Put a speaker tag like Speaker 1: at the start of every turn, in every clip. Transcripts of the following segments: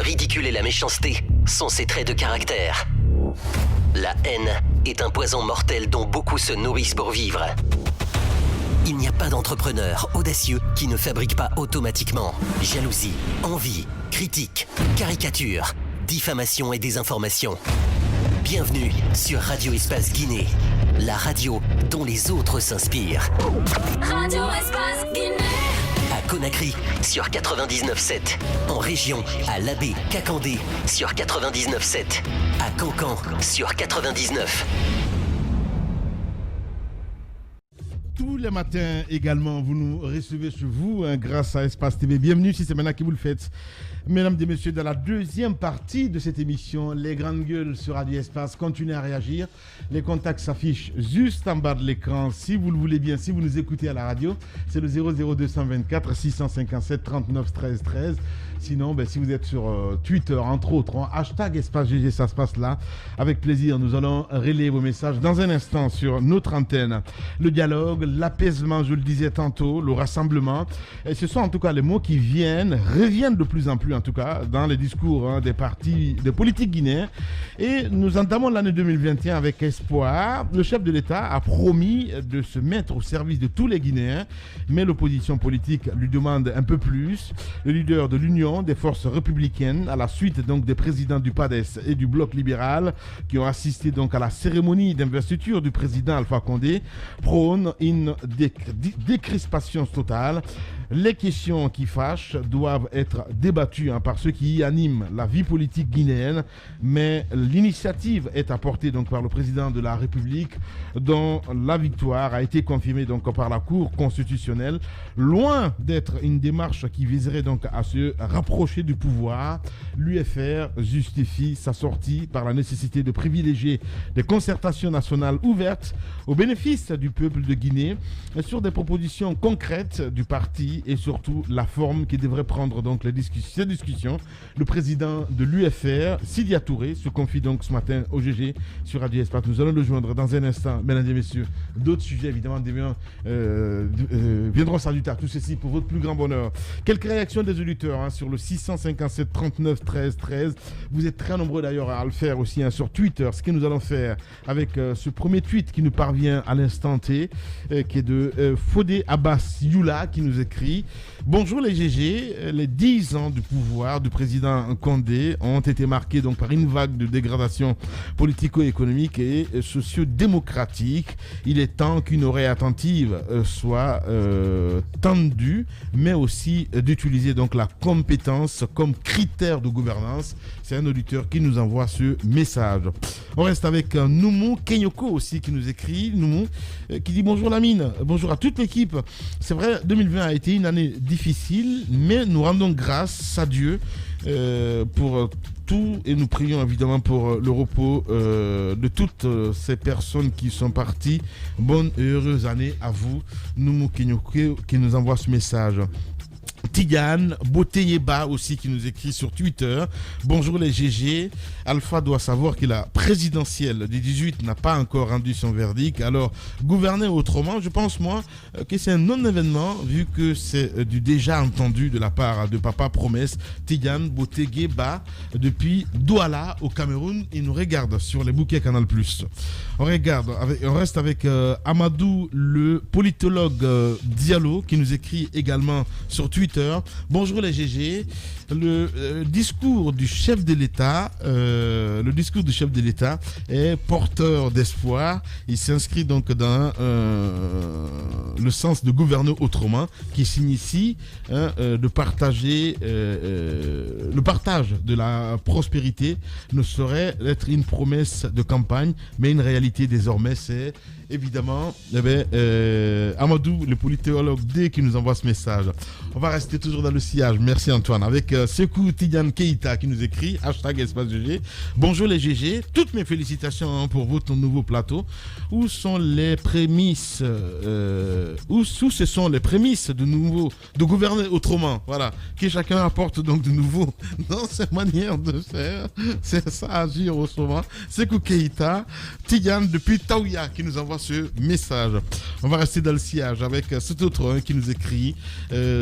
Speaker 1: ridicule et la méchanceté sont ses traits de caractère. La haine est un poison mortel dont beaucoup se nourrissent pour vivre. Il n'y a pas d'entrepreneur audacieux qui ne fabrique pas automatiquement jalousie, envie, critique, caricature, diffamation et désinformation. Bienvenue sur Radio Espace Guinée, la radio dont les autres s'inspirent.
Speaker 2: Radio Espace Guinée.
Speaker 1: À Conakry sur 99.7, en région à Labé, Kakandé sur 99.7, à Cancan sur 99.
Speaker 3: Tous les matins également, vous nous recevez chez vous grâce à Espace TV. Bienvenue si c'est maintenant que vous le faites. Mesdames et messieurs, dans la deuxième partie de cette émission, les grandes gueules sur Radio Espace continuent à réagir. Les contacts s'affichent juste en bas de l'écran. Si vous le voulez bien, si vous nous écoutez à la radio, c'est le 00224 657 39 13 13. Sinon, si vous êtes sur Twitter, entre autres, hashtag Espace GG, ça se passe là. Avec plaisir, nous allons relayer vos messages dans un instant sur notre antenne. Le dialogue, l'apaisement, je le disais tantôt, le rassemblement. Et ce sont en tout cas les mots qui reviennent de plus en plus, en tout cas, dans les discours des partis, des politiques guinéens. Et nous entamons l'année 2021 avec espoir. Le chef de l'État a promis de se mettre au service de tous les Guinéens, mais l'opposition politique lui demande un peu plus. Le leader de l'Union des forces républicaines, à la suite donc des présidents du PADES et du Bloc libéral qui ont assisté donc à la cérémonie d'investiture du président Alpha Condé, prône une décrispation totale. Les questions qui fâchent doivent être débattues par ceux qui y animent la vie politique guinéenne, mais l'initiative est apportée donc par le président de la République, dont la victoire a été confirmée donc par la Cour constitutionnelle. Loin d'être une démarche qui viserait donc à se rapprocher du pouvoir, l'UFR justifie sa sortie par la nécessité de privilégier des concertations nationales ouvertes au bénéfice du peuple de Guinée sur des propositions concrètes du parti et surtout la forme qui devrait prendre donc ces discussions. Le président de l'UFR, Sidia Touré, se confie donc ce matin au GG sur Radio Espace. Nous allons le joindre dans un instant, mesdames et messieurs. D'autres sujets évidemment viendront s'ajouter à tout ceci pour votre plus grand bonheur. Quelques réactions des auditeurs sur le 657 39 13 13. Vous êtes très nombreux d'ailleurs à le faire aussi sur Twitter. Ce que nous allons faire avec ce premier tweet qui nous parvient à l'instant T, qui est de Fodé Abbas Youla, qui nous écrit: bonjour les GG, les 10 ans du pouvoir du président Condé ont été marqués donc par une vague de dégradation politico-économique et socio-démocratique. Il est temps qu'une oreille attentive soit tendue, mais aussi d'utiliser donc la compétence comme critère de gouvernance. C'est un auditeur qui nous envoie ce message. On reste avec Noumou Kenyoko aussi qui nous écrit. Noumou qui dit: bonjour Lamine, bonjour à toute l'équipe. C'est vrai, 2020 a été une année difficile, mais nous rendons grâce à Dieu pour tout et nous prions évidemment pour le repos de toutes ces personnes qui sont parties. Bonne et heureuse année à vous. Noumou Kenyoko qui nous envoie ce message. Tigane Boteyeba aussi qui nous écrit sur Twitter: bonjour les GG, Alpha doit savoir que la présidentielle du 18 n'a pas encore rendu son verdict, alors gouverner autrement, je pense moi que c'est un non-événement vu que c'est du déjà entendu de la part de Papa Promesse. Tigane Boteyeba depuis Douala au Cameroun, il nous regarde sur les bouquets Canal+. On reste avec Amadou le politologue Diallo qui nous écrit également sur Twitter: bonjour les GG, le discours du chef de l'État est porteur d'espoir. Il s'inscrit donc dans le sens de gouverner autrement, qui signifie de partager le partage de la prospérité ne saurait être une promesse de campagne, mais une réalité désormais. C'est évidemment Amadou, le politologue D, qui nous envoie ce message. On va rester toujours dans le sillage. Merci Antoine. Avec Sekou Tidiane Keita qui nous écrit hashtag Espace GG. Bonjour les GG, toutes mes félicitations pour votre nouveau plateau. Où sont les prémices où ce sont les prémices de gouverner autrement? Voilà, que chacun apporte donc de nouveau dans ses manières de faire. C'est ça, agir autrement. Sekou Keita, Tidiane depuis Taouya qui nous envoie ce message. On va rester dans le sillage avec cet autre qui nous écrit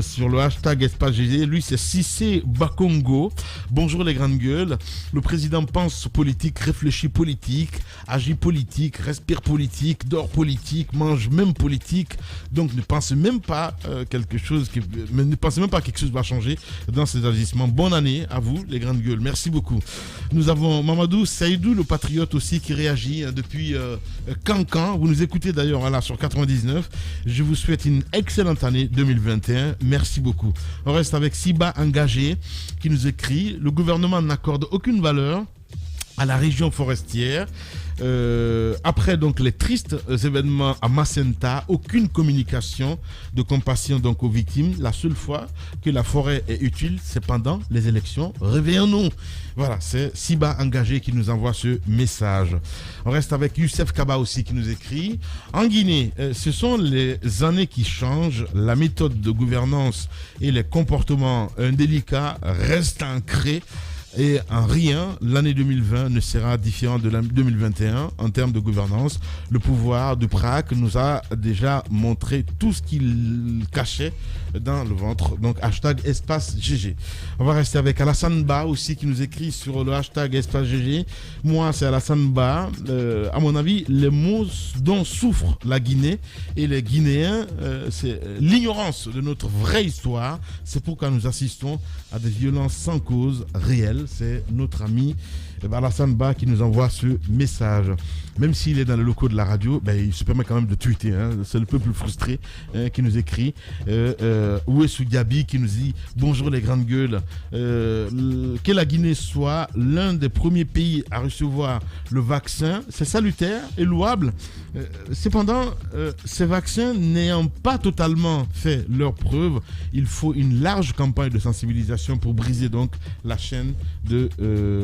Speaker 3: sur le hashtag hashtag Espace GG. Lui, c'est Cissé Bakongo. Bonjour les grandes gueules. Le président pense politique, réfléchit politique, agit politique, respire politique, dort politique, mange même politique. Donc ne pensez même pas quelque chose va changer dans ses agissements. Bonne année à vous, les grandes gueules. Merci beaucoup. Nous avons Mamadou Saïdou, le patriote aussi, qui réagit depuis Cancan. Vous nous écoutez d'ailleurs là sur 99. Je vous souhaite une excellente année 2021. Merci beaucoup. On reste avec Siba Engagé qui nous écrit: le gouvernement n'accorde aucune valeur à la région forestière. Après donc les tristes événements à Macenta, aucune communication de compassion donc aux victimes. La seule fois que la forêt est utile, c'est pendant les élections. Réveillons-nous. Voilà, c'est Siba Engagé qui nous envoie ce message. On reste avec Youssef Kaba aussi qui nous écrit: en Guinée, ce sont les années qui changent, la méthode de gouvernance et les comportements indélicats restent ancrés. Et en rien, l'année 2020 ne sera différente de l'année 2021 en termes de gouvernance. Le pouvoir du PRAC nous a déjà montré tout ce qu'il cachait dans le ventre. Donc hashtag Espace GG. On va rester avec Alassane Ba aussi qui nous écrit sur le hashtag Espace GG. Moi, c'est Alassane Ba. À mon avis, les mots dont souffre la Guinée et les Guinéens, c'est l'ignorance de notre vraie histoire. C'est pourquoi nous assistons à des violences sans cause réelle. C'est notre ami Alassane Ba qui nous envoie ce message. Même s'il est dans les locaux de la radio, il se permet quand même de tweeter. C'est le peuple frustré qui nous écrit. Ouessou Diaby qui nous dit: bonjour les grandes gueules. Que la Guinée soit l'un des premiers pays à recevoir le vaccin, c'est salutaire et louable. Cependant, ces vaccins n'ayant pas totalement fait leur preuve, il faut une large campagne de sensibilisation pour briser donc la chaîne de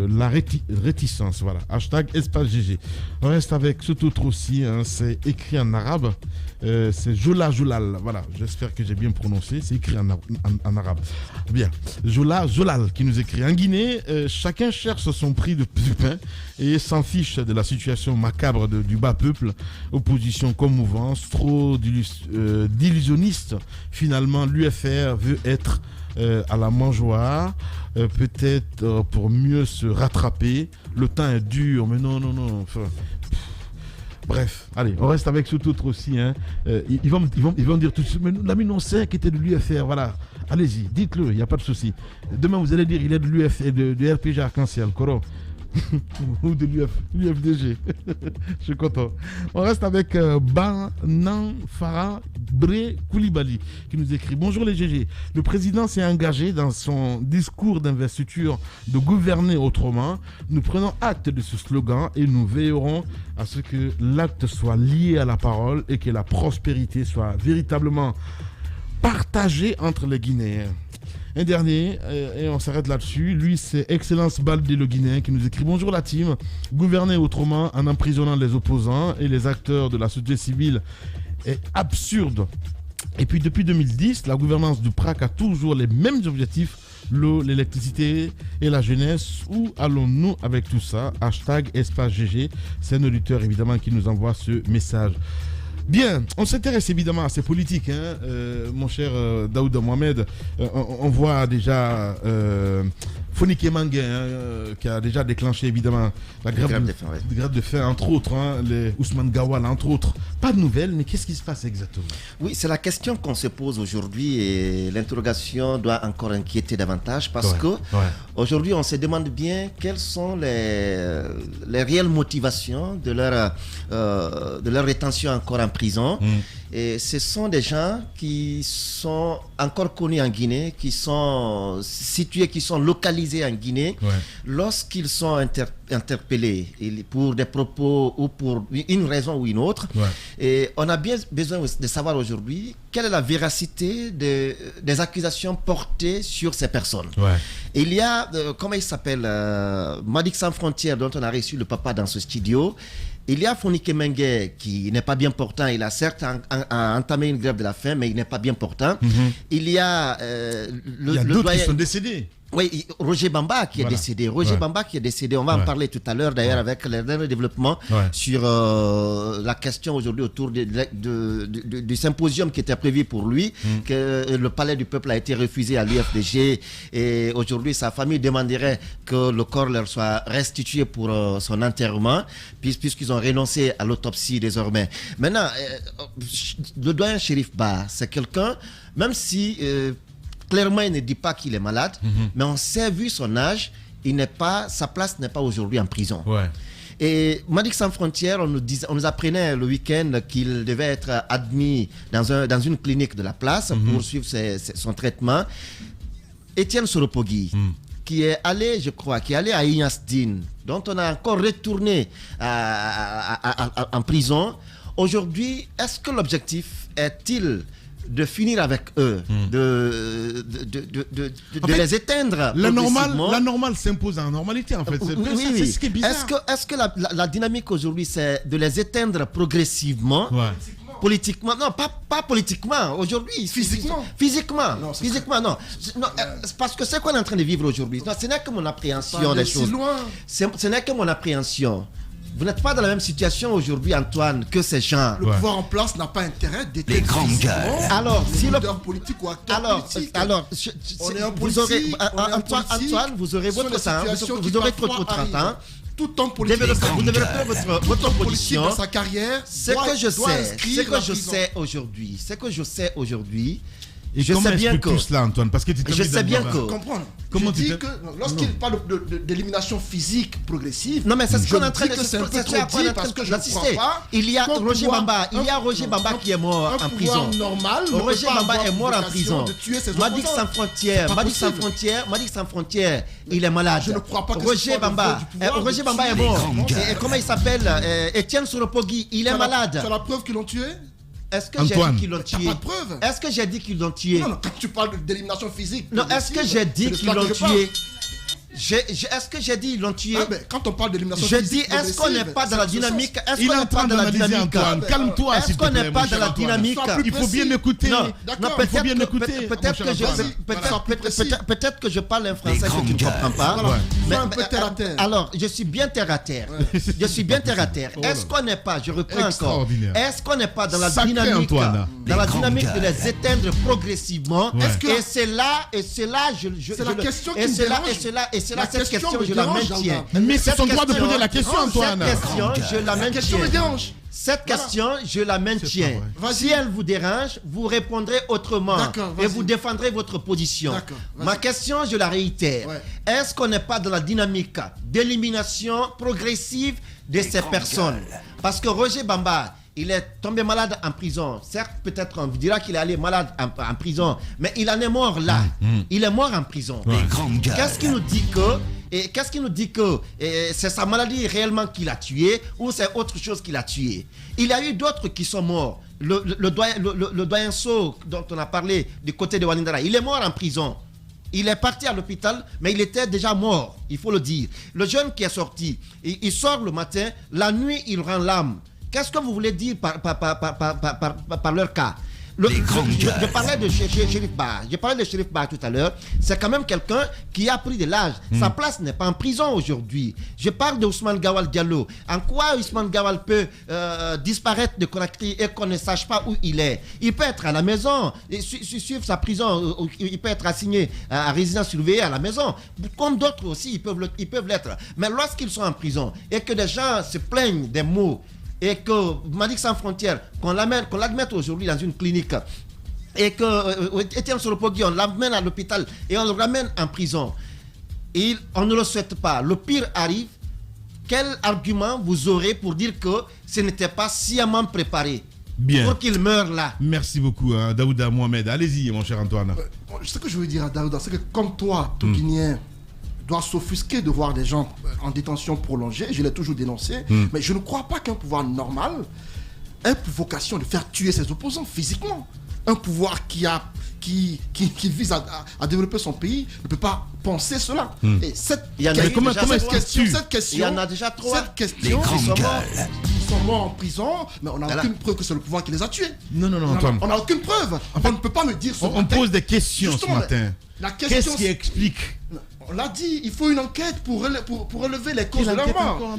Speaker 3: la réticence. Voilà, hashtag Espace GG. On reste avec ce autre aussi, c'est écrit en arabe, c'est Jola Jolal. Voilà, j'espère que j'ai bien prononcé, c'est écrit en arabe. Bien, Jola Jolal qui nous écrit: en Guinée, chacun cherche son prix de pain et s'en fiche de la situation macabre du bas peuple. Opposition comme mouvance, trop d'illusionnistes. Finalement, l'UFR veut être à la mangeoire, peut-être pour mieux se rattraper. Le temps est dur, mais non. Bref, allez, on reste avec ce autre aussi. Ils vont dire tout de suite: mais l'ami non-sec qui était de l'UFR, voilà. Allez-y, dites-le, il n'y a pas de souci. Demain, vous allez dire: il est de l'UFR, de RPG Arc-en-Ciel, Coro. Ou de l'UFDG. Je suis content. On reste avec Banan Farah Bré Koulibaly qui nous écrit: bonjour les GG. Le président s'est engagé dans son discours d'investiture de gouverner autrement. Nous prenons acte de ce slogan et nous veillerons à ce que l'acte soit lié à la parole et que la prospérité soit véritablement partagée entre les Guinéens. Un dernier, et on s'arrête là-dessus. Lui, c'est Excellence Baldé le Guinéen qui nous écrit: bonjour la team. Gouverner autrement en emprisonnant les opposants et les acteurs de la société civile est absurde. Et puis depuis 2010, la gouvernance du PRAC a toujours les mêmes objectifs: l'eau, l'électricité et la jeunesse. Où allons-nous avec tout ça? Hashtag Espace GG. C'est un auditeur évidemment qui nous envoie ce message. Bien, on s'intéresse évidemment à ces politiques, mon cher Daouda Mohamed. On voit déjà Fonike Mangue qui a déjà déclenché évidemment la grève de faim, entre autres, les Ousmane Gawal, entre autres. Pas de nouvelles, mais qu'est-ce qui se passe exactement?
Speaker 4: Oui, c'est la question qu'on se pose aujourd'hui et l'interrogation doit encore inquiéter davantage parce que aujourd'hui on se demande bien quelles sont les réelles motivations de leur rétention encore en prison. Et ce sont des gens qui sont encore connus en Guinée, qui sont situés, qui sont localisés en Guinée. Lorsqu'ils sont interpellés pour des propos ou pour une raison ou une autre. Et on a bien besoin de savoir aujourd'hui quelle est la véracité des accusations portées sur ces personnes. Il y a, comment il s'appelle, Médecins Sans Frontières, dont on a reçu le papa dans ce studio. Il y a Fonike Mengue qui n'est pas bien portant. Il a certes entamé une grève de la faim, mais il n'est pas bien portant. Il y a
Speaker 3: d'autres qui sont décédés.
Speaker 4: Oui, Roger Bamba qui est décédé. Roger Bamba qui est décédé. On va en parler tout à l'heure d'ailleurs avec les derniers développements sur la question aujourd'hui autour du symposium qui était prévu pour lui, que le palais du peuple a été refusé à l'UFDG et aujourd'hui sa famille demanderait que le corps leur soit restitué pour son enterrement puisqu'ils ont renoncé à l'autopsie désormais. Maintenant, le doyen Chérif Ba, c'est quelqu'un, même si... clairement, il ne dit pas qu'il est malade, mais on sait, vu son âge, sa place n'est pas aujourd'hui en prison. Et Médecins Sans Frontières, on nous apprenait le week-end qu'il devait être admis dans une clinique de la place pour suivre son traitement. Étienne Soropogui, qui est allé, je crois, à Ignasdine, dont on a encore retourné en prison. Aujourd'hui, est-ce que l'objectif est-il de finir avec eux, de les éteindre?
Speaker 3: La normale s'impose en normalité, en fait. C'est ce qui est bizarre.
Speaker 4: Est-ce que la dynamique aujourd'hui, c'est de les éteindre progressivement? Politiquement, non, pas politiquement. Aujourd'hui, physiquement, non. Parce que c'est qu'on est en train de vivre aujourd'hui. Ce n'est que mon appréhension des choses. Ce n'est que mon appréhension. Vous n'êtes pas dans la même situation aujourd'hui, Antoine, que ces gens.
Speaker 5: Le pouvoir en place n'a pas intérêt d'être
Speaker 1: les grandes gueules.
Speaker 4: Alors, si le
Speaker 5: politique ou acteur politique.
Speaker 4: Antoine, vous aurez votre temps, vous aurez votre 30 ans.
Speaker 5: Tout homme politique,
Speaker 4: vous développez votre position
Speaker 5: dans sa carrière.
Speaker 4: Ce que je sais aujourd'hui,
Speaker 3: et
Speaker 4: je sais bien que
Speaker 3: tout cela, Antoine, parce que
Speaker 4: je sais bien que
Speaker 5: comprendre. Comment je dis que lorsqu'il parle d'élimination physique progressive,
Speaker 4: non mais c'est ce qu'on est en train de
Speaker 5: c'est un peu trop dit parce que je ne crois pas.
Speaker 4: Il y a Roger Bamba qui est mort en prison. Roger Bamba est mort en prison. Médecins Sans Frontières, il est malade.
Speaker 5: Je ne crois pas que
Speaker 4: Roger Bamba est mort. Et comment il s'appelle? Étienne Soropogui, il est malade.
Speaker 5: Tu as la preuve qu'ils l'ont tué?
Speaker 4: Est-ce que j'ai dit qu'ils l'ont tué?
Speaker 5: T'as pas de preuve.
Speaker 4: Est-ce que j'ai dit qu'ils l'ont tué?
Speaker 5: Non, quand tu parles d'élimination physique.
Speaker 4: Non, est-ce que j'ai dit qu'ils l'ont tué? Est-ce que j'ai dit ils l'ont tué?
Speaker 5: Quand on parle d'élimination
Speaker 4: physique, je dis, est-ce qu'on n'est pas dans la dynamique?
Speaker 3: Il est en train d'analyser, Antoine. Calme-toi.
Speaker 4: Est-ce qu'on n'est pas dans la dynamique?
Speaker 3: Il faut bien écouter.
Speaker 4: Non, peut-être que je parle un français que tu ne comprends pas. Alors, je suis bien terre à terre. Est-ce qu'on n'est pas, je reprends encore, est-ce qu'on n'est pas dans la dynamique de les éteindre progressivement? Et c'est là,
Speaker 5: c'est la question qui me dérange.
Speaker 4: Et c'est là cette question, je la maintiens.
Speaker 3: Mais c'est son droit de poser la question, Antoine.
Speaker 4: Cette question, je la maintiens.
Speaker 5: La question me dérange.
Speaker 4: Cette question, je la maintiens. Si elle vous dérange, vous répondrez autrement et vous défendrez votre position. Ma question, je la réitère. Est-ce qu'on n'est pas dans la dynamique d'élimination progressive de ces personnes? Parce que Roger Bamba, il est tombé malade en prison. Certes, peut-être on vous dira qu'il est allé malade en prison, mais il en est mort là. Il est mort en prison. Qu'est-ce qui nous dit que c'est sa maladie réellement qui l'a tué ou c'est autre chose qui l'a tué? Il y a eu d'autres qui sont morts. Le doyen So dont on a parlé du côté de Walindara, il est mort en prison. Il est parti à l'hôpital, mais il était déjà mort, il faut le dire. Le jeune qui est sorti, il sort le matin, la nuit il rend l'âme. Qu'est-ce que vous voulez dire par leur cas? Je parlais de Chérif Ba tout à l'heure. C'est quand même quelqu'un qui a pris de l'âge. Sa place n'est pas en prison aujourd'hui. Je parle de Ousmane Gawal Diallo. En quoi Ousmane Gawal peut disparaître de Conakry et qu'on ne sache pas où il est? Il peut être à la maison, suivre sa prison. Il peut être assigné à résidence surveillée à la maison. Comme d'autres aussi, ils peuvent l'être. Mais lorsqu'ils sont en prison et que des gens se plaignent des maux, et que Médecins Sans Frontières, qu'on l'admette aujourd'hui dans une clinique, et que Étienne Soropogui, on l'amène à l'hôpital et on le ramène en prison, et on ne le souhaite pas, le pire arrive, quel argument vous aurez pour dire que ce n'était pas sciemment préparé pour qu'il meure là?
Speaker 3: Merci beaucoup, Daouda Mohamed. Allez-y, mon cher Antoine.
Speaker 5: Ce que je veux dire à Daouda, c'est que comme toi, tout Guinéen, doit s'offusquer de voir des gens en détention prolongée, je l'ai toujours dénoncé, mais je ne crois pas qu'un pouvoir normal ait pour vocation de faire tuer ses opposants physiquement. un pouvoir qui vise à développer son pays ne peut pas penser cela. Et cette question,
Speaker 4: il y en a déjà 3.
Speaker 5: Cette question, ils sont morts en prison, mais on n'a aucune preuve que c'est le pouvoir qui les a tués.
Speaker 3: Non, Antoine.
Speaker 5: On n'a aucune preuve. On ne peut pas me dire ce
Speaker 3: On pose des questions ce matin. Qu'est-ce qui explique?
Speaker 5: On l'a dit, il faut une enquête pour relever les causes de leur mort.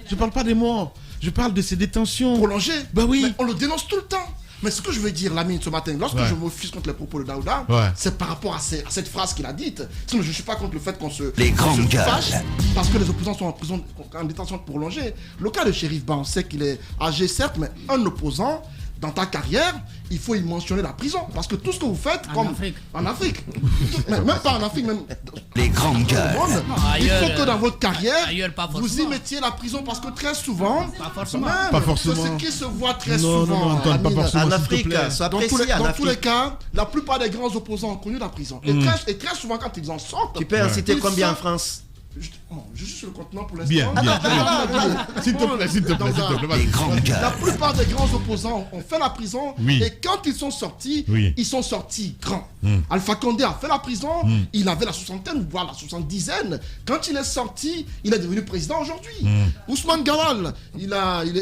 Speaker 3: Je ne parle pas des morts, je parle de ces détentions.
Speaker 5: Prolongées.
Speaker 3: Bah oui.
Speaker 5: Mais on le dénonce tout le temps. Mais ce que je veux dire, Lamine, ce matin, lorsque je m'offusque contre les propos de Daouda, c'est par rapport à cette phrase qu'il a dite. Sinon, je ne suis pas contre le fait qu'on se fâche parce que les opposants sont en détention prolongée. Le cas de Chérif Ba, on sait qu'il est âgé, certes, mais un opposant, dans ta carrière, il faut y mentionner la prison. Parce que tout ce que vous faites, en Afrique, même pas en Afrique, même
Speaker 1: les grandes gueules.
Speaker 5: Il faut que dans votre carrière, vous y mettiez la prison. Parce que très souvent,
Speaker 3: pas forcément.
Speaker 5: C'est ce qui se voit très souvent.
Speaker 3: Non, Antoine, pas forcément.
Speaker 4: En Afrique,
Speaker 5: dans tous les cas, la plupart des grands opposants ont connu la prison. Et très souvent, quand ils en sortent...
Speaker 4: Tu peux en citer combien en France?
Speaker 5: Je suis sur le continent pour l'instant.
Speaker 3: Bien. S'il te plaît.
Speaker 5: La plupart des grands opposants ont fait la prison et quand ils sont sortis grands. Alpha Condé a fait la prison, il avait la soixantaine, voire la 70aine. Quand il est sorti, il est devenu président aujourd'hui. Ousmane Gawal,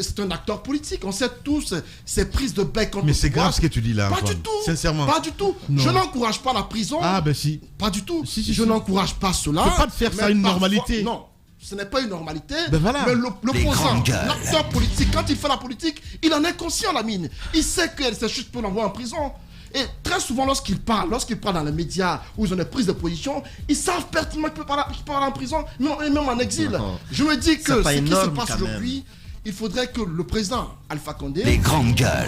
Speaker 5: c'est un acteur politique. On sait tous ses prises de bec contre
Speaker 3: Mais c'est grave ce que tu dis là.
Speaker 5: Pas du tout.
Speaker 3: Sincèrement.
Speaker 5: Pas du tout.
Speaker 3: Non.
Speaker 5: Je n'encourage pas la prison.
Speaker 3: Ah ben si.
Speaker 5: Pas du tout.
Speaker 3: Je
Speaker 5: n'encourage pas cela.
Speaker 3: Il ne faut pas faire ça une normalité.
Speaker 5: Non. Ce n'est pas une normalité,
Speaker 3: voilà.
Speaker 5: Mais l'opposant, l'acteur politique, quand il fait la politique, il en est conscient, Lamine. Il sait que c'est juste pour l'envoyer en prison. Et très souvent, lorsqu'il parle dans les médias où ils ont des prises de position, ils savent pertinemment qu'il peut parler en prison, même en exil. Je me dis que ce qui se passe aujourd'hui, il faudrait que le président Alpha Condé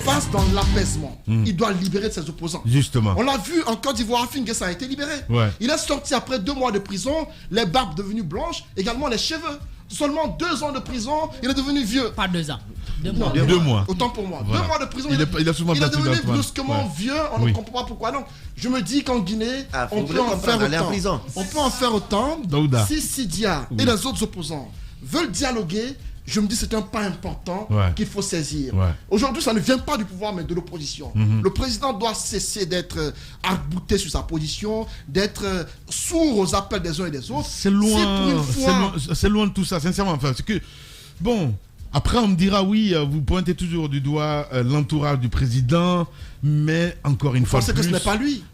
Speaker 5: fasse dans l'apaisement. Il doit libérer ses opposants.
Speaker 3: Justement.
Speaker 5: On l'a vu en Côte d'Ivoire, Afin Guessa a été libéré. Il est sorti après 2 mois de prison, les barbes devenues blanches, également les cheveux. Seulement 2 ans de prison, il est devenu vieux.
Speaker 6: Pas 2 ans.
Speaker 3: 2 mois.
Speaker 5: Autant pour moi.
Speaker 3: Voilà.
Speaker 5: 2 mois de prison,
Speaker 3: il est devenu
Speaker 5: brusquement vieux. On ne comprend pas pourquoi. Donc, je me dis qu'en Guinée, on peut en faire autant. On peut en faire autant. Si Sidia et les autres opposants veulent dialoguer, je me dis que c'est un pas important qu'il faut saisir. Aujourd'hui, ça ne vient pas du pouvoir, mais de l'opposition. Le président doit cesser d'être arc-bouté sur sa position, d'être sourd aux appels des uns et des autres.
Speaker 3: C'est loin de tout ça, sincèrement. Enfin, c'est que, bon, après on me dira, oui, vous pointez toujours du doigt l'entourage du président, mais encore une fois
Speaker 5: Vous pensez que ce n'est pas lui?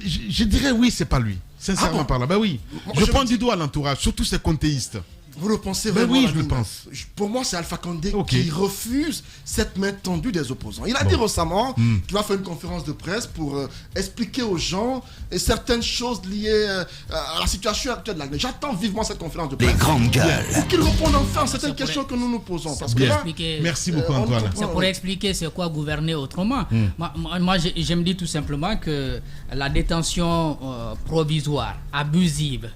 Speaker 3: Je dirais oui, c'est pas lui. Sincèrement par là. Ben oui. Je prends du doigt l'entourage, surtout ces comtéistes.
Speaker 5: Vous le pensez vraiment?
Speaker 3: Oui, je le pense.
Speaker 5: Pour moi, c'est Alpha Condé qui refuse cette main tendue des opposants. Il a dit récemment qu'il va faire une conférence de presse pour expliquer aux gens certaines choses liées à la situation actuelle de la Guinée. J'attends vivement cette conférence de presse.
Speaker 1: Les grandes gueules.
Speaker 5: Pour qu'il réponde enfin à certaines questions que nous nous posons. Parce que là,
Speaker 3: merci beaucoup, Antoine.
Speaker 6: C'est pour expliquer c'est quoi gouverner autrement. Moi, je me dis tout simplement que la détention provisoire, abusive,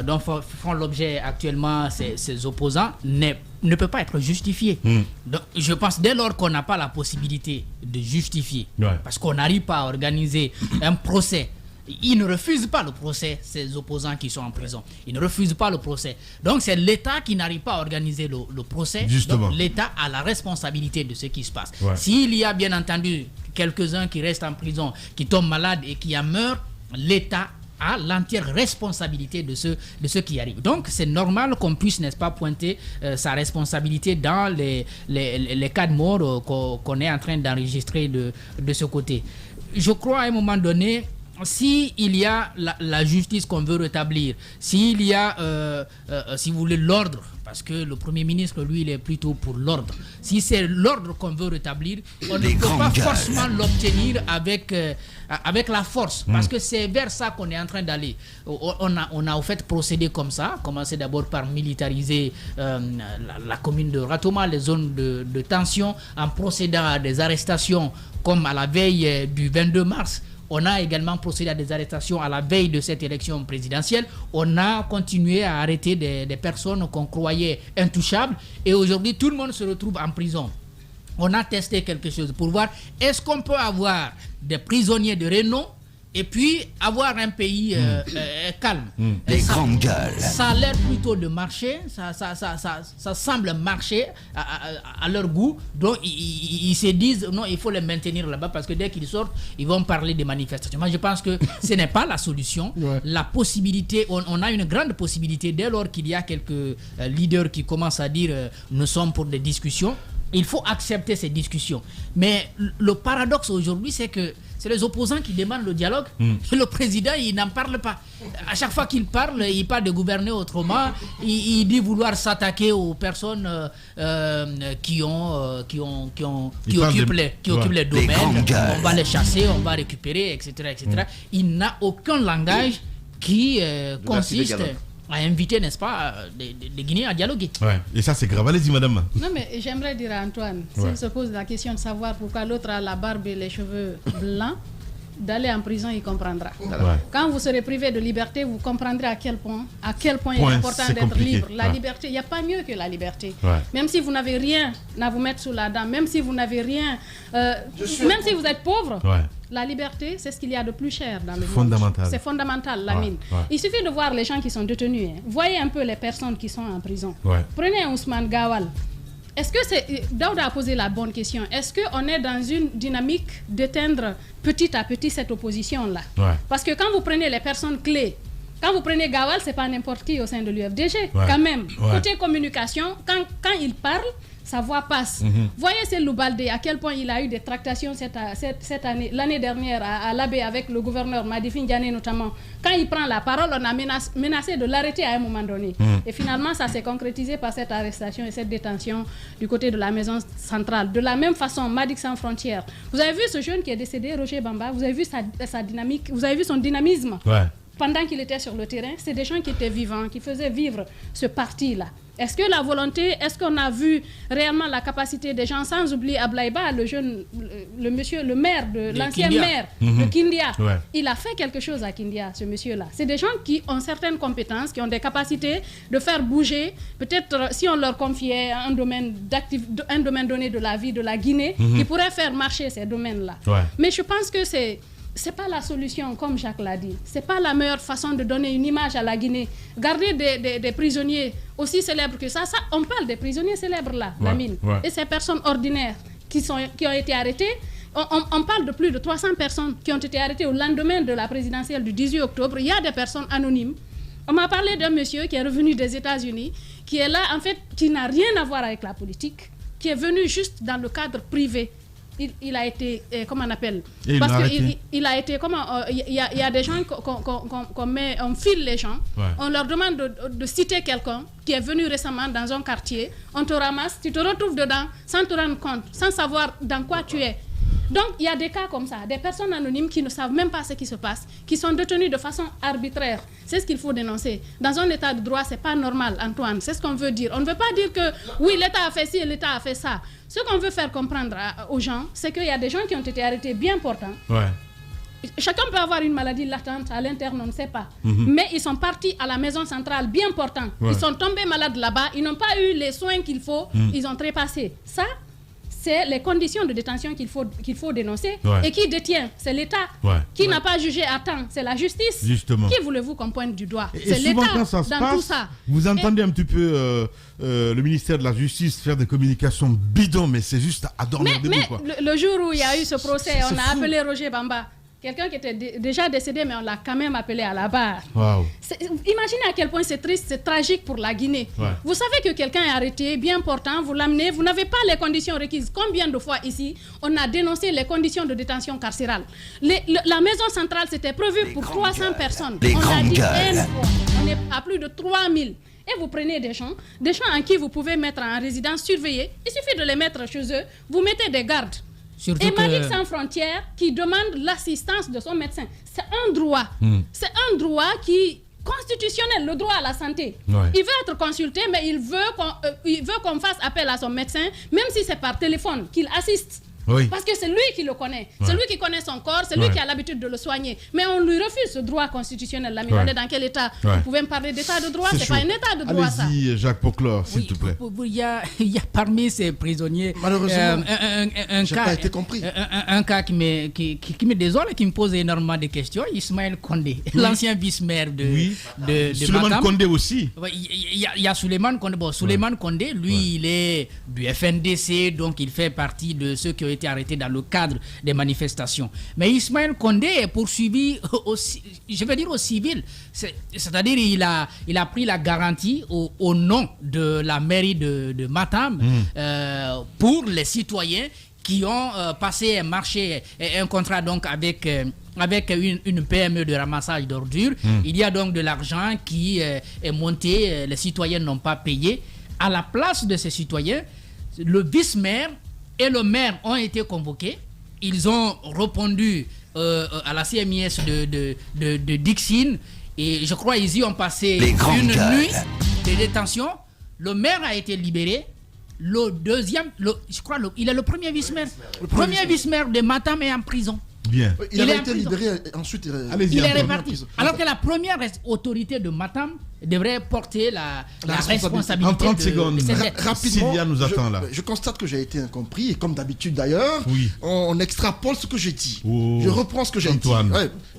Speaker 6: dont font l'objet actuellement ces opposants ne peut pas être justifié. Donc, je pense dès lors qu'on n'a pas la possibilité de justifier, parce qu'on n'arrive pas à organiser un procès, ils ne refusent pas le procès, ces opposants qui sont en prison. Ils ne refusent pas le procès. Donc c'est l'État qui n'arrive pas à organiser le procès.
Speaker 3: Justement.
Speaker 6: Donc l'État a la responsabilité de ce qui se passe. S'il y a bien entendu quelques-uns qui restent en prison, qui tombent malades et qui en meurent, l'État a l'entière responsabilité de ce qui arrive. Donc c'est normal qu'on puisse, n'est-ce pas, pointer sa responsabilité dans les cas de mort qu'on est en train d'enregistrer de ce côté. Je crois à un moment donné, s'il y a la justice qu'on veut rétablir, s'il y a, si vous voulez, l'ordre, parce que le Premier ministre, lui, il est plutôt pour l'ordre. Si c'est l'ordre qu'on veut rétablir, on ne peut pas forcément l'obtenir avec la force, parce que c'est vers ça qu'on est en train d'aller. On a au fait procédé comme ça, commencé d'abord par militariser la commune de Ratoma, les zones de tension, en procédant à des arrestations comme à la veille du 22 mars. On a également procédé à des arrestations à la veille de cette élection présidentielle. On a continué à arrêter des personnes qu'on croyait intouchables. Et aujourd'hui, tout le monde se retrouve en prison. On a testé quelque chose pour voir est-ce qu'on peut avoir des prisonniers de renom et puis avoir un pays calme.
Speaker 1: Les grandes gueules.
Speaker 6: Ça a l'air plutôt de marcher, ça semble marcher à leur goût, donc ils se disent non, il faut les maintenir là-bas parce que dès qu'ils sortent, ils vont parler des manifestations. Moi je pense que ce n'est pas la solution. La possibilité, on a une grande possibilité dès lors qu'il y a quelques leaders qui commencent à dire nous sommes pour des discussions. Il faut accepter ces discussions. Mais le paradoxe aujourd'hui, c'est que c'est les opposants qui demandent le dialogue. Le président, il n'en parle pas. À chaque fois qu'il parle de gouverner autrement. Il dit vouloir s'attaquer aux personnes qui occupent les domaines. On va les chasser, on va récupérer, etc. Il n'a aucun langage qui consiste à inviter, n'est-ce pas, les Guinéens à dialoguer.
Speaker 3: Ouais. Et ça, c'est grave. Allez-y, madame.
Speaker 7: Non, mais j'aimerais dire à Antoine, s'il se pose la question de savoir pourquoi l'autre a la barbe et les cheveux blancs, d'aller en prison, il comprendra. Quand vous serez privé de liberté, vous comprendrez à quel point il est important d'être libre. La liberté, il n'y a pas mieux que la liberté. Même si vous n'avez rien à vous mettre sous la dent, même si vous n'avez rien, même si vous êtes pauvre, la liberté, c'est ce qu'il y a de plus cher dans le monde. C'est fondamental, Lamine. Il suffit de voir les gens qui sont détenus. Voyez un peu les personnes qui sont en prison. Prenez Ousmane Gawal. Est-ce que c'est... Daouda a posé la bonne question. Est-ce qu'on est dans une dynamique d'éteindre petit à petit cette opposition-là? Parce que quand vous prenez les personnes clés, quand vous prenez Gawal, c'est pas n'importe qui au sein de l'UFDG. Quand même. Côté communication, quand il parle, sa voix passe. Voyez Cellou Baldé, à quel point il a eu des tractations cette année, l'année dernière à l'Abbé avec le gouverneur Madifi Ndiané notamment. Quand il prend la parole, on a menacé de l'arrêter à un moment donné. Et finalement, ça s'est concrétisé par cette arrestation et cette détention du côté de la maison centrale. De la même façon, Madik Sans Frontières. Vous avez vu ce jeune qui est décédé, Roger Bamba, vous avez vu sa dynamique, vous avez vu son dynamisme. Pendant qu'il était sur le terrain, c'est des gens qui étaient vivants, qui faisaient vivre ce parti-là. Est-ce que la volonté, est-ce qu'on a vu réellement la capacité des gens, sans oublier Ablaïba, le maire, l'ancien maire de Kindia. Il a fait quelque chose à Kindia, ce monsieur-là. C'est des gens qui ont certaines compétences, qui ont des capacités de faire bouger. Peut-être si on leur confiait un domaine donné de la vie de la Guinée, qui pourrait faire marcher ces domaines-là. Mais je pense que c'est pas la solution, comme Jacques l'a dit. C'est pas la meilleure façon de donner une image à la Guinée. Garder des prisonniers aussi célèbres que ça, on parle des prisonniers célèbres là, Lamine. Et ces personnes ordinaires qui ont été arrêtées, on parle de plus de 300 personnes qui ont été arrêtées au lendemain de la présidentielle du 18 octobre. Il y a des personnes anonymes. On m'a parlé d'un monsieur qui est revenu des États-Unis, qui est là, en fait, qui n'a rien à voir avec la politique, qui est venu juste dans le cadre privé. Il a été, comment on appelle? Parce qu'il a été, comment, il y a des gens on file les gens, on leur demande de citer quelqu'un qui est venu récemment dans un quartier, on te ramasse, tu te retrouves dedans sans te rendre compte, sans savoir dans quoi tu es. Donc il y a des cas comme ça, des personnes anonymes qui ne savent même pas ce qui se passe, qui sont détenues de façon arbitraire. C'est ce qu'il faut dénoncer. Dans un état de droit, c'est pas normal, Antoine. C'est ce qu'on veut dire. On ne veut pas dire que oui, l'État a fait ci et l'État a fait ça. Ce qu'on veut faire comprendre aux gens, c'est qu'il y a des gens qui ont été arrêtés bien portants. Chacun peut avoir une maladie latente à l'interne, on ne sait pas. Mais ils sont partis à la maison centrale bien portants. Ils sont tombés malades là-bas, ils n'ont pas eu les soins qu'il faut, ils ont trépassé. Ça, c'est les conditions de détention qu'il faut dénoncer. Et qui détient? C'est l'État. Qui n'a pas jugé à temps? C'est la justice. Justement. Qui voulez-vous qu'on pointe du doigt? C'est l'État dans tout ça.
Speaker 3: Vous entendez un petit peu le ministère de la Justice faire des communications bidons, mais c'est juste à dormir debout.
Speaker 7: Mais le jour où il y a eu ce procès, on a appelé Roger Bamba. Quelqu'un qui était déjà décédé, mais on l'a quand même appelé à la barre. Imaginez à quel point c'est triste, c'est tragique pour la Guinée. Vous savez que quelqu'un est arrêté, bien portant, vous l'amenez, vous n'avez pas les conditions requises. Combien de fois ici, on a dénoncé les conditions de détention carcérale? La maison centrale, c'était prévu pour 300 personnes. On a dit on est à plus de 3000. Et vous prenez des gens en qui vous pouvez mettre en résidence surveillée. Il suffit de les mettre chez eux, vous mettez des gardes. Et Madik Sans Frontières qui demande l'assistance de son médecin. C'est un droit. C'est un droit qui constitutionnel, le droit à la santé. Il veut être consulté, mais il veut qu'on fasse appel à son médecin, même si c'est par téléphone, qu'il assiste
Speaker 3: Oui.
Speaker 7: Parce que c'est lui qui le connaît. C'est lui qui connaît son corps, c'est lui qui a l'habitude de le soigner. Mais on lui refuse ce droit constitutionnel. Là, mais on est dans quel état? Vous pouvez me parler d'état de droit? C'est pas un état de droit, ça.
Speaker 3: Allez-y, Jacques Poclor, s'il te plaît.
Speaker 6: Il y a parmi ces prisonniers
Speaker 5: malheureusement
Speaker 6: un cas,
Speaker 5: pas été compris.
Speaker 6: Un cas qui me désole et qui me pose énormément de questions. Ismaël Condé, l'ancien vice-maire de
Speaker 3: Souleymane
Speaker 6: Matam.
Speaker 3: Condé aussi.
Speaker 6: Il y a Souleymane Condé. Bon, Souleymane Condé, lui, il est du FNDC, donc il fait partie de ceux qui ont été arrêtés dans le cadre des manifestations. Mais Ismaël Condé est poursuivi je veux dire au civil. C'est-à-dire il a pris la garantie au nom de la mairie de Matam pour les citoyens qui ont passé un marché, un contrat donc avec une PME de ramassage d'ordures. Il y a donc de l'argent qui est monté, les citoyens n'ont pas payé. À la place de ces citoyens, le vice-maire et le maire ont été convoqués. Ils ont répondu à la CMIS de Dixine et je crois qu'ils y ont passé une nuit de détention. Le maire a été libéré. Le deuxième, il est le premier vice-maire. Le premier vice-maire de Matam est en prison.
Speaker 3: Bien.
Speaker 5: Il a été libéré, ensuite
Speaker 6: il est réparti. Alors que la première autorité de Matam devrait porter la responsabilité.
Speaker 3: En 30 secondes,
Speaker 5: rapidement,
Speaker 3: Sylvia nous attend là.
Speaker 5: Je constate que j'ai été incompris et comme d'habitude d'ailleurs, on extrapole ce que j'ai dit. Je reprends ce que j'ai dit.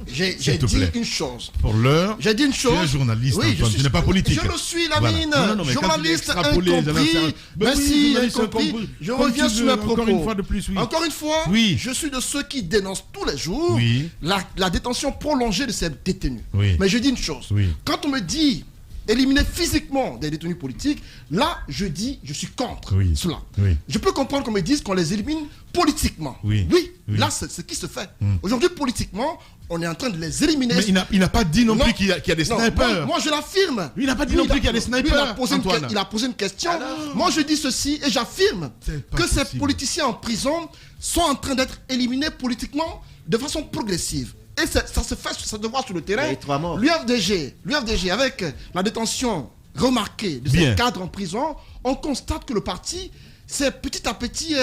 Speaker 5: J'ai dit une chose.
Speaker 3: Pour l'heure,
Speaker 5: j'ai dit une chose.
Speaker 3: Tu es journaliste, Antoine, tu n'es pas politique.
Speaker 5: Je le suis, Lamine. Journaliste incompris. Merci, incompris. Je reviens sur mes propos. Encore une fois, je suis de ceux qui dénoncent tous les jours la détention prolongée de ces détenus. Mais je dis une chose. Quand on me dit éliminer physiquement des détenus politiques, là, je suis contre cela. Je peux comprendre qu'on me dise qu'on les élimine politiquement. Là, c'est ce qui se fait. Aujourd'hui, politiquement, on est en train de les éliminer.
Speaker 3: Mais il n'a pas dit non plus qu'il y a des snipers.
Speaker 5: Moi, je l'affirme.
Speaker 3: Il n'a pas dit non plus qu'il y a des snipers.
Speaker 5: Il a posé une question. Moi, je dis ceci et j'affirme que ces politiciens en prison sont en train d'être éliminés politiquement de façon progressive. Et ça se fait, ça se voit sur le terrain. L'UFDG, avec la détention remarquée de ces cadres en prison, on constate que le parti s'est petit à petit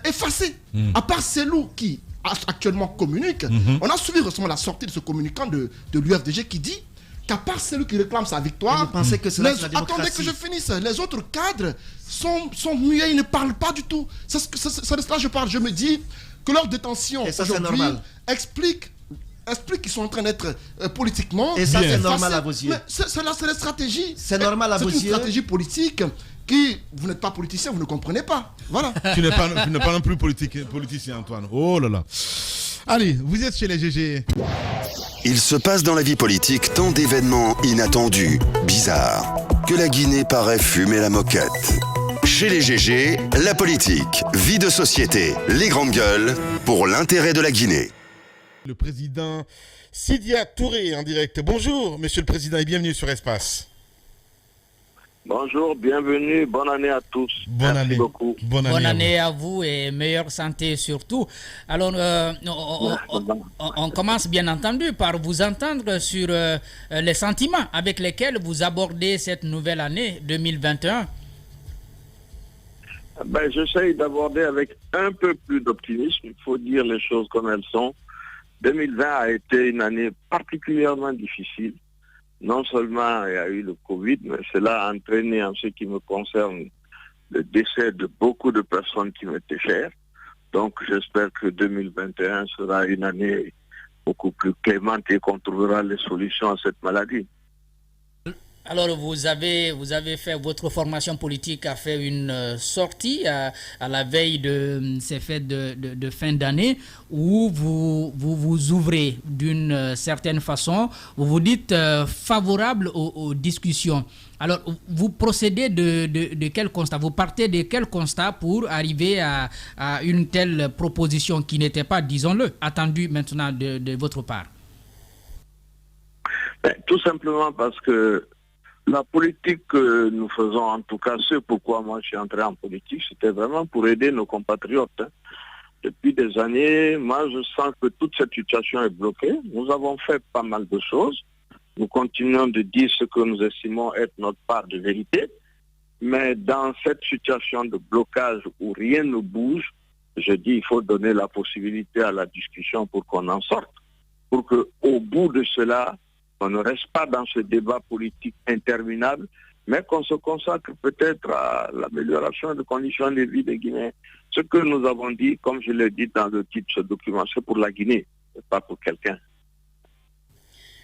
Speaker 5: effacé. À part Selou qui actuellement communique, on a suivi récemment la sortie de ce communicant de l'UFDG qui dit qu'à part Selou qui réclame sa victoire,
Speaker 4: attendez que
Speaker 5: je finisse, les autres cadres sont muets, ils ne parlent pas du tout. C'est de cela que je parle. Je me dis que leur détention aujourd'hui explique qu'ils sont en train d'être politiquement.
Speaker 4: Et ça, c'est normal à vos yeux.
Speaker 5: C'est la stratégie.
Speaker 4: C'est normal à vos yeux.
Speaker 5: C'est une stratégie politique qui, vous n'êtes pas politicien, vous ne comprenez pas. Voilà.
Speaker 3: Tu n'es pas non plus politicien, Antoine. Oh là là. Allez, vous êtes chez les GG.
Speaker 8: Il se passe dans la vie politique tant d'événements inattendus, bizarres, que la Guinée paraît fumer la moquette. Chez les GG, la politique, vie de société, les grandes gueules, pour l'intérêt de la Guinée.
Speaker 3: Le président Sidia Touré en direct. Bonjour, monsieur le président, et bienvenue sur Espace.
Speaker 9: Bonjour, bienvenue, bonne année à tous.
Speaker 3: Merci
Speaker 9: beaucoup.
Speaker 6: Bonne année à vous et meilleure santé surtout. Alors, on commence bien entendu par vous entendre sur les sentiments avec lesquels vous abordez cette nouvelle année 2021.
Speaker 9: J'essaye d'aborder avec un peu plus d'optimisme, il faut dire les choses comme elles sont. 2020 a été une année particulièrement difficile. Non seulement il y a eu le Covid, mais cela a entraîné en ce qui me concerne le décès de beaucoup de personnes qui m'étaient chères. Donc j'espère que 2021 sera une année beaucoup plus clémente et qu'on trouvera les solutions à cette maladie.
Speaker 6: Alors vous avez fait, votre formation politique a fait une sortie à la veille de ces fêtes de fin d'année où vous ouvrez d'une certaine façon, vous vous dites favorable aux discussions. Alors vous procédez de quel constat? Vous partez de quel constat pour arriver à une telle proposition qui n'était pas, disons-le, attendue maintenant de votre part?
Speaker 9: Tout simplement parce que la politique que nous faisons, en tout cas ce pourquoi moi je suis entré en politique, c'était vraiment pour aider nos compatriotes. Depuis des années, moi je sens que toute cette situation est bloquée. Nous avons fait pas mal de choses. Nous continuons de dire ce que nous estimons être notre part de vérité. Mais dans cette situation de blocage où rien ne bouge, je dis il faut donner la possibilité à la discussion pour qu'on en sorte, pour qu'au bout de cela, on ne reste pas dans ce débat politique interminable, mais qu'on se consacre peut-être à l'amélioration des conditions de vie des Guinéens. Ce que nous avons dit, comme je l'ai dit dans le titre de ce document, c'est pour la Guinée, pas pour quelqu'un.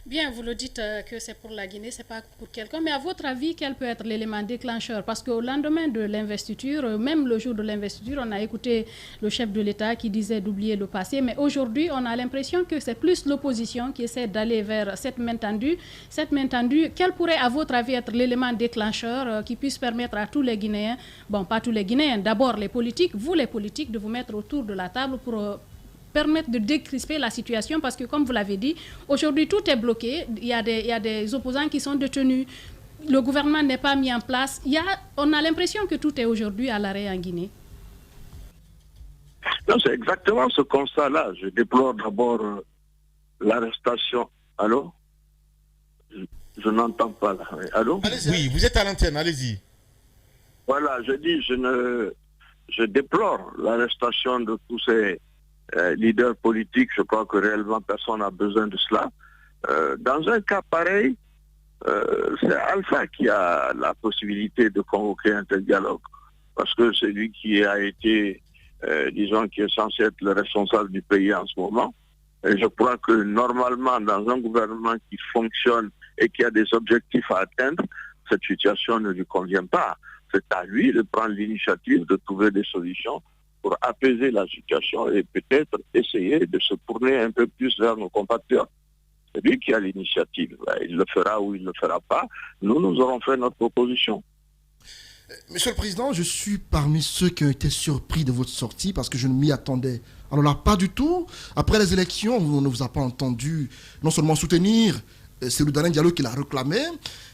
Speaker 7: Bien, vous le dites que c'est pour la Guinée, c'est pas pour quelqu'un. Mais à votre avis, quel peut être l'élément déclencheur? Parce qu'au lendemain de l'investiture, même le jour de l'investiture, on a écouté le chef de l'État qui disait d'oublier le passé. Mais aujourd'hui, on a l'impression que c'est plus l'opposition qui essaie d'aller vers cette main tendue. Cette main tendue, quel pourrait, à votre avis, être l'élément déclencheur qui puisse permettre à tous les Guinéens, bon, pas tous les Guinéens, d'abord les politiques, vous les politiques, de vous mettre autour de la table pour permettre de décrisper la situation, parce que comme vous l'avez dit, aujourd'hui tout est bloqué, il y a des opposants qui sont détenus, le gouvernement n'est pas mis en place, on a l'impression que tout est aujourd'hui à l'arrêt en Guinée.
Speaker 9: Non, c'est exactement ce constat-là. Je déplore d'abord l'arrestation. Allô? Je n'entends pas là. Allô?
Speaker 3: Oui, vous êtes à l'antenne, allez-y.
Speaker 9: Voilà, je dis, je déplore l'arrestation de tous ces leader politique. Je crois que réellement personne n'a besoin de cela. Dans un cas pareil, c'est Alpha qui a la possibilité de convoquer un tel dialogue, parce que c'est lui qui a été, disons, qui est censé être le responsable du pays en ce moment. Et je crois que normalement, dans un gouvernement qui fonctionne et qui a des objectifs à atteindre, cette situation ne lui convient pas. C'est à lui de prendre l'initiative de trouver des solutions pour apaiser la situation et peut-être essayer de se tourner un peu plus vers nos compatriotes. C'est lui qui a l'initiative. Il le fera ou il ne le fera pas. Nous aurons fait notre proposition.
Speaker 5: Monsieur le Président, je suis parmi ceux qui ont été surpris de votre sortie parce que je ne m'y attendais. Alors là, pas du tout. Après les élections, on ne vous a pas entendu non seulement soutenir Cellou Dalein Diallo qui l'a réclamé,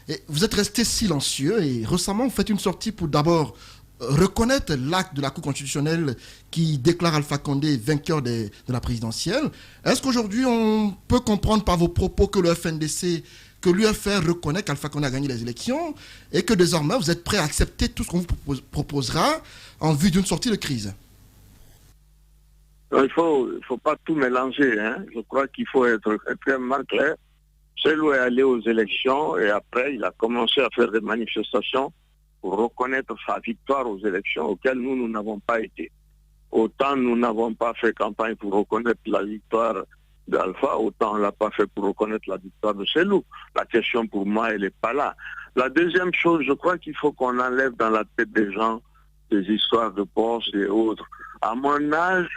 Speaker 5: et vous êtes resté silencieux et récemment vous faites une sortie pour d'abord reconnaître l'acte de la Cour constitutionnelle qui déclare Alpha Condé vainqueur de la présidentielle. Est-ce qu'aujourd'hui on peut comprendre par vos propos que le FNDC, que l'UFR reconnaît qu'Alpha Condé a gagné les élections et que désormais vous êtes prêt à accepter tout ce qu'on vous proposera en vue d'une sortie de crise?
Speaker 9: Il faut pas tout mélanger. Je crois qu'il faut être extrêmement clair. Cellou est allé aux élections et après il a commencé à faire des manifestations pour reconnaître sa victoire aux élections auxquelles nous n'avons pas été. Autant nous n'avons pas fait campagne pour reconnaître la victoire d'Alpha, autant on ne l'a pas fait pour reconnaître la victoire de Cellou. La question pour moi, elle n'est pas là. La deuxième chose, je crois qu'il faut qu'on enlève dans la tête des gens des histoires de poste et autres. À mon âge,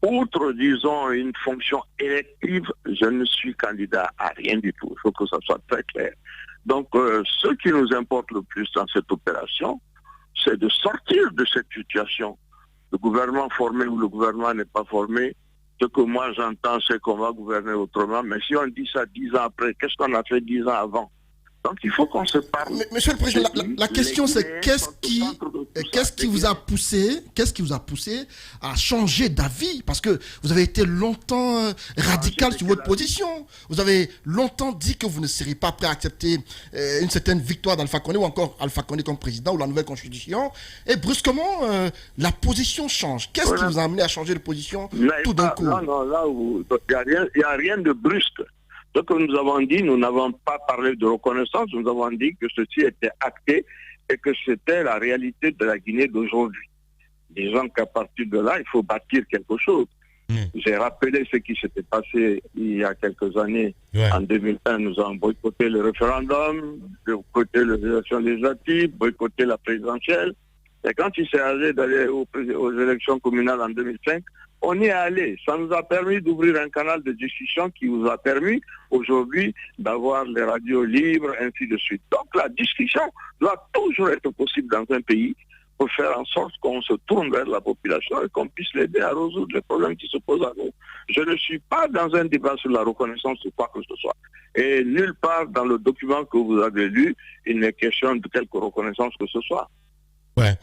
Speaker 9: outre, disons, une fonction élective, je ne suis candidat à rien du tout. Il faut que ça soit très clair. Donc, ce qui nous importe le plus dans cette opération, c'est de sortir de cette situation. Le gouvernement formé ou le gouvernement n'est pas formé, ce que moi j'entends, c'est qu'on va gouverner autrement. Mais si on dit ça 10 ans après, qu'est-ce qu'on a fait 10 ans avant? Donc il faut qu'on se parle.
Speaker 5: Monsieur le Président, la question c'est qu'est-ce qui vous a poussé à changer d'avis? Parce que vous avez été longtemps radical sur votre position. Vous avez longtemps dit que vous ne seriez pas prêt à accepter une certaine victoire d'Alpha Condé ou encore Alpha Condé comme président ou la nouvelle constitution. Et brusquement, la position change. Qu'est-ce qui vous a amené à changer de position tout d'un coup?
Speaker 9: Non, là, il n'y a rien de brusque. Ce que nous avons dit, nous n'avons pas parlé de reconnaissance, nous avons dit que ceci était acté et que c'était la réalité de la Guinée d'aujourd'hui. Disons qu'à partir de là, il faut bâtir quelque chose. J'ai rappelé ce qui s'était passé il y a quelques années. En 2001, nous avons boycotté le référendum, boycotté les élections législatives, boycotté la présidentielle. Et quand il s'est agi d'aller aux élections communales en 2005, on y est allé. Ça nous a permis d'ouvrir un canal de discussion qui nous a permis aujourd'hui d'avoir les radios libres, ainsi de suite. Donc la discussion doit toujours être possible dans un pays pour faire en sorte qu'on se tourne vers la population et qu'on puisse l'aider à résoudre les problèmes qui se posent à nous. Je ne suis pas dans un débat sur la reconnaissance de quoi que ce soit. Et nulle part dans le document que vous avez lu, il n'est question de quelque reconnaissance que ce soit.
Speaker 3: Ouais.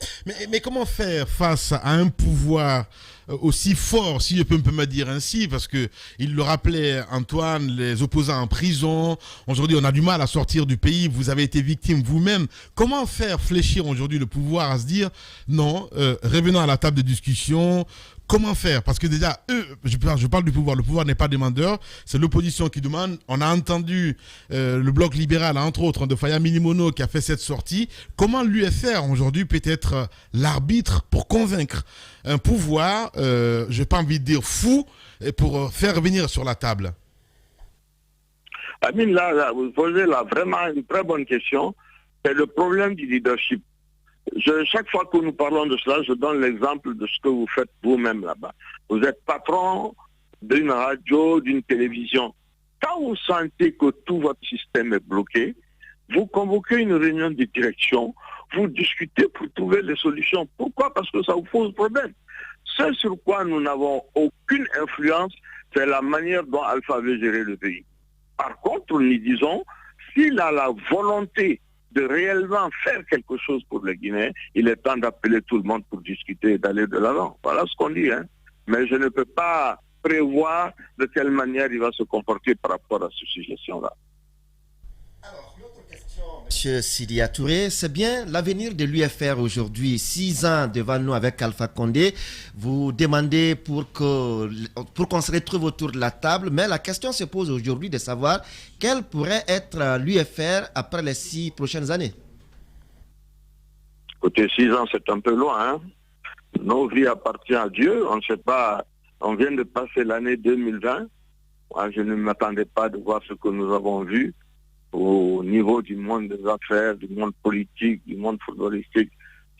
Speaker 3: Mais comment faire face à un pouvoir aussi fort, si je peux me dire ainsi, parce que il le rappelait, Antoine, les opposants en prison. Aujourd'hui, on a du mal à sortir du pays. Vous avez été victime vous-même. Comment faire fléchir aujourd'hui le pouvoir à se dire non, revenons à la table de discussion? Comment faire? Parce que déjà, eux, je parle du pouvoir. Le pouvoir n'est pas demandeur, c'est l'opposition qui demande. On a entendu le bloc libéral, entre autres, de Faya Milimono qui a fait cette sortie. Comment l'UFR aujourd'hui peut être l'arbitre pour convaincre un pouvoir, je n'ai pas envie de dire fou, pour faire revenir sur la table?
Speaker 9: Amine, là, vous posez là vraiment une très bonne question. C'est le problème du leadership. Chaque fois que nous parlons de cela, je donne l'exemple de ce que vous faites vous-même là-bas. Vous êtes patron d'une radio, d'une télévision. Quand vous sentez que tout votre système est bloqué, vous convoquez une réunion de direction, vous discutez pour trouver les solutions. Pourquoi? Parce que ça vous pose problème. Ce sur quoi nous n'avons aucune influence, c'est la manière dont Alpha veut gérer le pays. Par contre, nous disons, s'il a la volonté de réellement faire quelque chose pour les Guinéens, il est temps d'appeler tout le monde pour discuter et d'aller de l'avant. Voilà ce qu'on dit. Mais je ne peux pas prévoir de quelle manière il va se comporter par rapport à cette suggestion-là.
Speaker 4: Alors, l'autre question, M. Sidia Touré, c'est bien l'avenir de l'UFR aujourd'hui. 6 ans devant nous avec Alpha Condé. Vous demandez pour qu'on se retrouve autour de la table, mais la question se pose aujourd'hui de savoir quelle pourrait être l'UFR après les 6 prochaines années.
Speaker 9: Écoutez, 6 ans, c'est un peu loin. Nos vies appartiennent à Dieu. On ne sait pas, on vient de passer l'année 2020. Moi, je ne m'attendais pas de voir ce que nous avons vu au niveau du monde des affaires, du monde politique, du monde footballistique.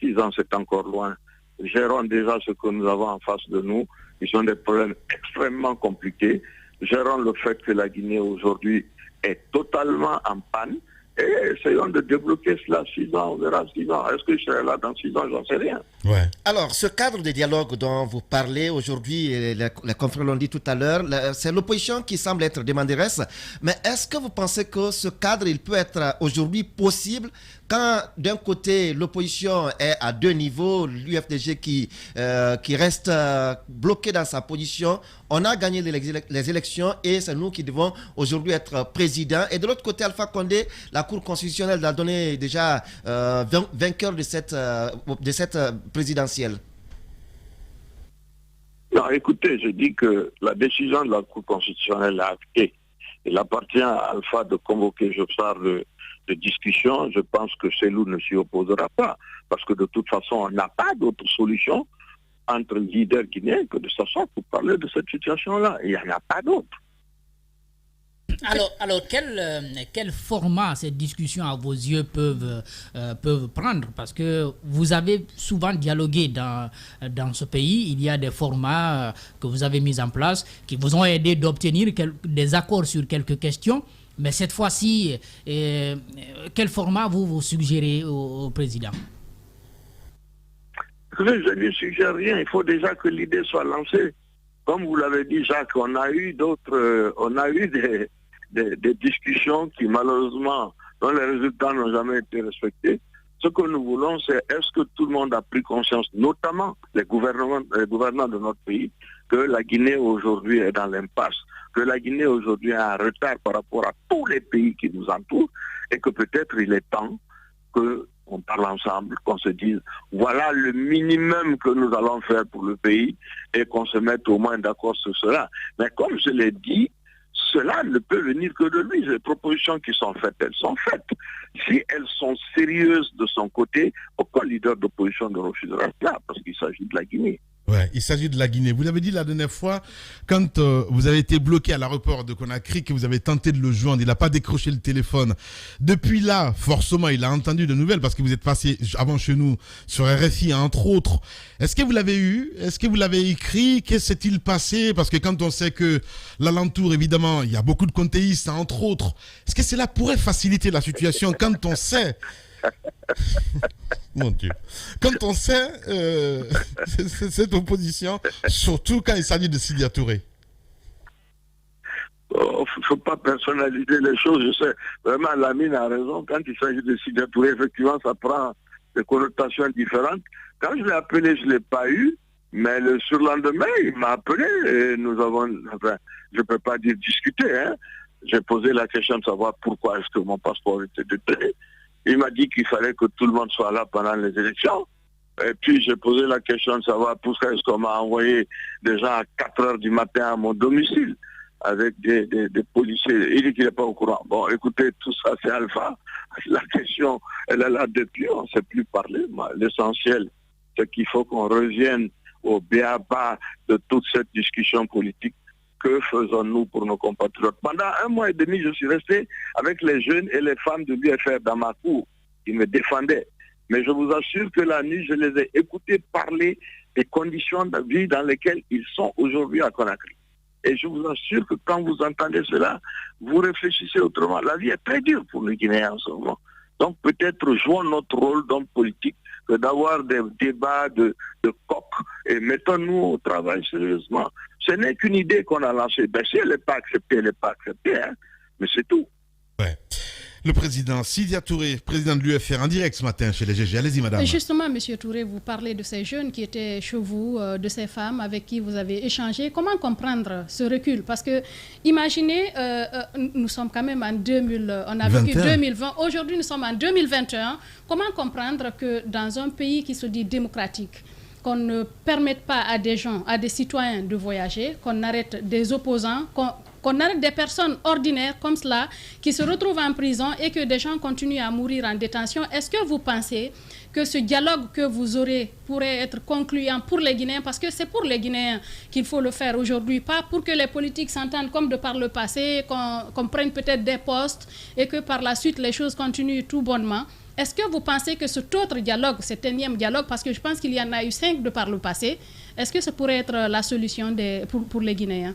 Speaker 9: 6 ans, c'est encore loin. Gérons déjà ce que nous avons en face de nous. Ils sont des problèmes extrêmement compliqués. Gérons le fait que la Guinée aujourd'hui est totalement en panne. Et essayons de débloquer cela. 6 ans, on verra 6 ans. Est-ce que je serai là dans 6 ans? J'en sais rien.
Speaker 4: Ouais. Alors, ce cadre de dialogue dont vous parlez aujourd'hui, les confrères l'ont dit tout à l'heure, c'est l'opposition qui semble être demanderesse. Mais est-ce que vous pensez que ce cadre, il peut être aujourd'hui possible quand d'un côté l'opposition est à 2 niveaux, l'UFDG qui reste bloqué dans sa position, on a gagné les élections et c'est nous qui devons aujourd'hui être président. Et de l'autre côté, Alpha Condé, la Cour constitutionnelle l'a donné déjà vainqueur de cette présidentielle.
Speaker 9: Non, écoutez, je dis que la décision de la Cour constitutionnelle a acté. Il appartient à Alpha de convoquer, je parle de discussion. Je pense que Cellou ne s'y opposera pas, parce que de toute façon, on n'a pas d'autre solution entre leaders guinéens que de s'asseoir pour parler de cette situation-là. Il n'y en a pas d'autre.
Speaker 6: Alors quel format cette discussion à vos yeux peuvent prendre? Parce que vous avez souvent dialogué dans ce pays. Il y a des formats que vous avez mis en place qui vous ont aidé d'obtenir des accords sur quelques questions. Mais cette fois-ci, quel format vous suggérez au président?
Speaker 9: Je ne lui suggère rien. Il faut déjà que l'idée soit lancée. Comme vous l'avez dit, Jacques, on a eu des discussions qui malheureusement, dont les résultats n'ont jamais été respectés. Ce que nous voulons, c'est est-ce que tout le monde a pris conscience, notamment les gouvernants de notre pays, que la Guinée aujourd'hui est dans l'impasse, que la Guinée aujourd'hui est en retard par rapport à tous les pays qui nous entourent, et que peut-être il est temps qu'on parle ensemble, qu'on se dise voilà le minimum que nous allons faire pour le pays et qu'on se mette au moins d'accord sur cela. Mais comme je l'ai dit, cela ne peut venir que de lui. Les propositions qui sont faites, elles sont faites. Si elles sont sérieuses de son côté, aucun leader d'opposition ne refusera cela, parce qu'il s'agit de la Guinée.
Speaker 3: Ouais, il s'agit de la Guinée. Vous l'avez dit la dernière fois, quand vous avez été bloqué à l'aéroport de Conakry, que vous avez tenté de le joindre, il n'a pas décroché le téléphone. Depuis là, forcément, il a entendu de nouvelles parce que vous êtes passé avant chez nous sur RFI, entre autres. Est-ce que vous l'avez eu? Est-ce que vous l'avez écrit? Qu'est-ce qui s'est-il passé? Parce que quand on sait que l'alentour, évidemment, il y a beaucoup de contéistes, entre autres, est-ce que cela pourrait faciliter la situation quand on sait... Mon Dieu. Quand on sait cette opposition, surtout quand il s'agit de Sidia Touré.
Speaker 9: Il ne faut pas personnaliser les choses. Je sais, vraiment, Lamine a raison. Quand il s'agit de Sidia Touré, effectivement, ça prend des connotations différentes. Quand je l'ai appelé, je ne l'ai pas eu. Mais le surlendemain, il m'a appelé et nous avons, enfin, je ne peux pas dire discuter, hein. J'ai posé la question de savoir pourquoi est-ce que mon passeport était détruit. Il m'a dit qu'il fallait que tout le monde soit là pendant les élections. Et puis j'ai posé la question de savoir pourquoi est-ce qu'on m'a envoyé des gens à 4 heures du matin à mon domicile avec des policiers. Il dit qu'il n'est pas au courant. Bon, écoutez, tout ça c'est Alpha. La question, elle est là depuis, on ne sait plus parler. L'essentiel, c'est qu'il faut qu'on revienne au b.a.-ba de toute cette discussion politique. Que faisons-nous pour nos compatriotes? Pendant 1 mois et demi, je suis resté avec les jeunes et les femmes de l'UFR dans ma cour. Ils me défendaient. Mais je vous assure que la nuit, je les ai écoutés parler des conditions de vie dans lesquelles ils sont aujourd'hui à Conakry. Et je vous assure que quand vous entendez cela, vous réfléchissez autrement. La vie est très dure pour les Guinéens en ce moment. Donc peut-être jouons notre rôle d'homme politique que d'avoir des débats de coq et mettons-nous au travail sérieusement. Ce n'est qu'une idée qu'on a lancée. Ben, si elle n'est pas acceptée, elle n'est pas acceptée. Hein. Mais c'est tout.
Speaker 3: Ouais. Le président Sidya Touré, président de l'UFR, en direct ce matin chez les GG. Allez-y, madame.
Speaker 7: Justement, M. Touré, vous parlez de ces jeunes qui étaient chez vous, de ces femmes avec qui vous avez échangé. Comment comprendre ce recul? Parce que, imaginez, nous sommes quand même en 2000, on a vécu 2020. Aujourd'hui, nous sommes en 2021. Comment comprendre que dans un pays qui se dit démocratique, qu'on ne permette pas à des gens, à des citoyens de voyager, qu'on arrête des opposants, qu'on arrête des personnes ordinaires comme cela qui se retrouvent en prison et que des gens continuent à mourir en détention? Est-ce que vous pensez que ce dialogue que vous aurez pourrait être concluant pour les Guinéens? Parce que c'est pour les Guinéens qu'il faut le faire aujourd'hui, pas pour que les politiques s'entendent comme de par le passé, qu'on prenne peut-être des postes et que par la suite les choses continuent tout bonnement. Est-ce que vous pensez que cet autre dialogue, cet énième dialogue, parce que je pense qu'il y en a eu 5 de par le passé, est-ce que ça pourrait être la solution pour les Guinéens?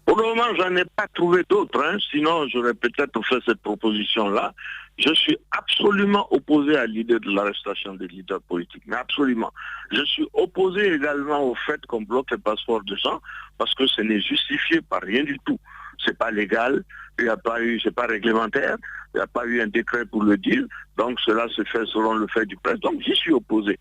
Speaker 9: Pour le moment, je n'en ai pas trouvé d'autres, hein. Sinon j'aurais peut-être fait cette proposition-là. Je suis absolument opposé à l'idée de l'arrestation des leaders politiques, mais absolument. Je suis opposé également au fait qu'on bloque les passeports de gens, parce que ce n'est justifié par rien du tout. C'est pas légal, il n'y a pas eu, c'est pas réglementaire, il n'y a pas eu un décret pour le dire, donc cela se fait selon le fait du presse, donc j'y suis opposé.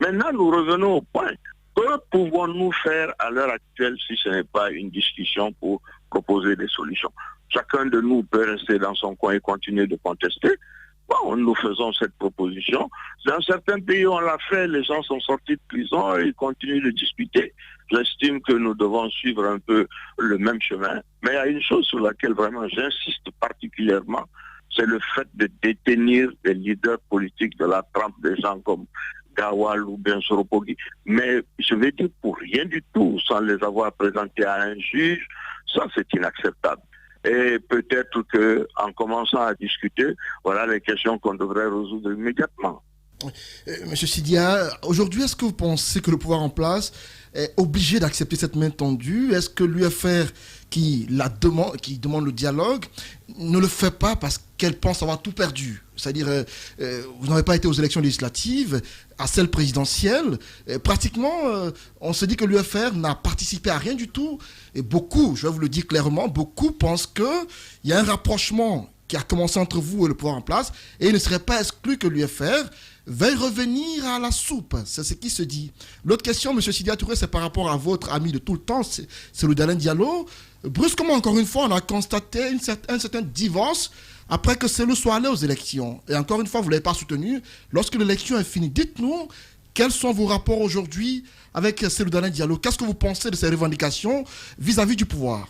Speaker 9: Maintenant, nous revenons au point. Que pouvons-nous faire à l'heure actuelle si ce n'est pas une discussion pour proposer des solutions? Chacun de nous peut rester dans son coin et continuer de contester. Bon, nous faisons cette proposition. Dans certains pays, on l'a fait, les gens sont sortis de prison et ils continuent de discuter. J'estime que nous devons suivre un peu le même chemin. Mais il y a une chose sur laquelle vraiment j'insiste particulièrement, c'est le fait de détenir des leaders politiques de la trempe des gens comme Gawal ou bien Soropogui. Mais je vais dire pour rien du tout, sans les avoir présentés à un juge, ça c'est inacceptable. Et peut-être qu'en commençant à discuter, voilà les questions qu'on devrait résoudre immédiatement.
Speaker 5: Monsieur Sidya, aujourd'hui, est-ce que vous pensez que le pouvoir en place est obligé d'accepter cette main tendue? Est-ce que l'UFR qui demande le dialogue ne le fait pas parce qu'elle pense avoir tout perdu? C'est-à-dire, vous n'avez pas été aux élections législatives, à celles présidentielles. Pratiquement, on se dit que l'UFR n'a participé à rien du tout. Et beaucoup, je vais vous le dire clairement, beaucoup pensent qu'il y a un rapprochement qui a commencé entre vous et le pouvoir en place, et il ne serait pas exclu que l'UFR veuille revenir à la soupe. C'est ce qui se dit. L'autre question, M. Sidya Touré, c'est par rapport à votre ami de tout le temps, c'est le Dalen Diallo. Brusquement, encore une fois, on a constaté un certain divorce après que Cellou soit allé aux élections. Et encore une fois, vous ne l'avez pas soutenu. Lorsque l'élection est finie, dites-nous quels sont vos rapports aujourd'hui avec Cellou Dalen Diallo. Qu'est-ce que vous pensez de ces revendications vis-à-vis du pouvoir?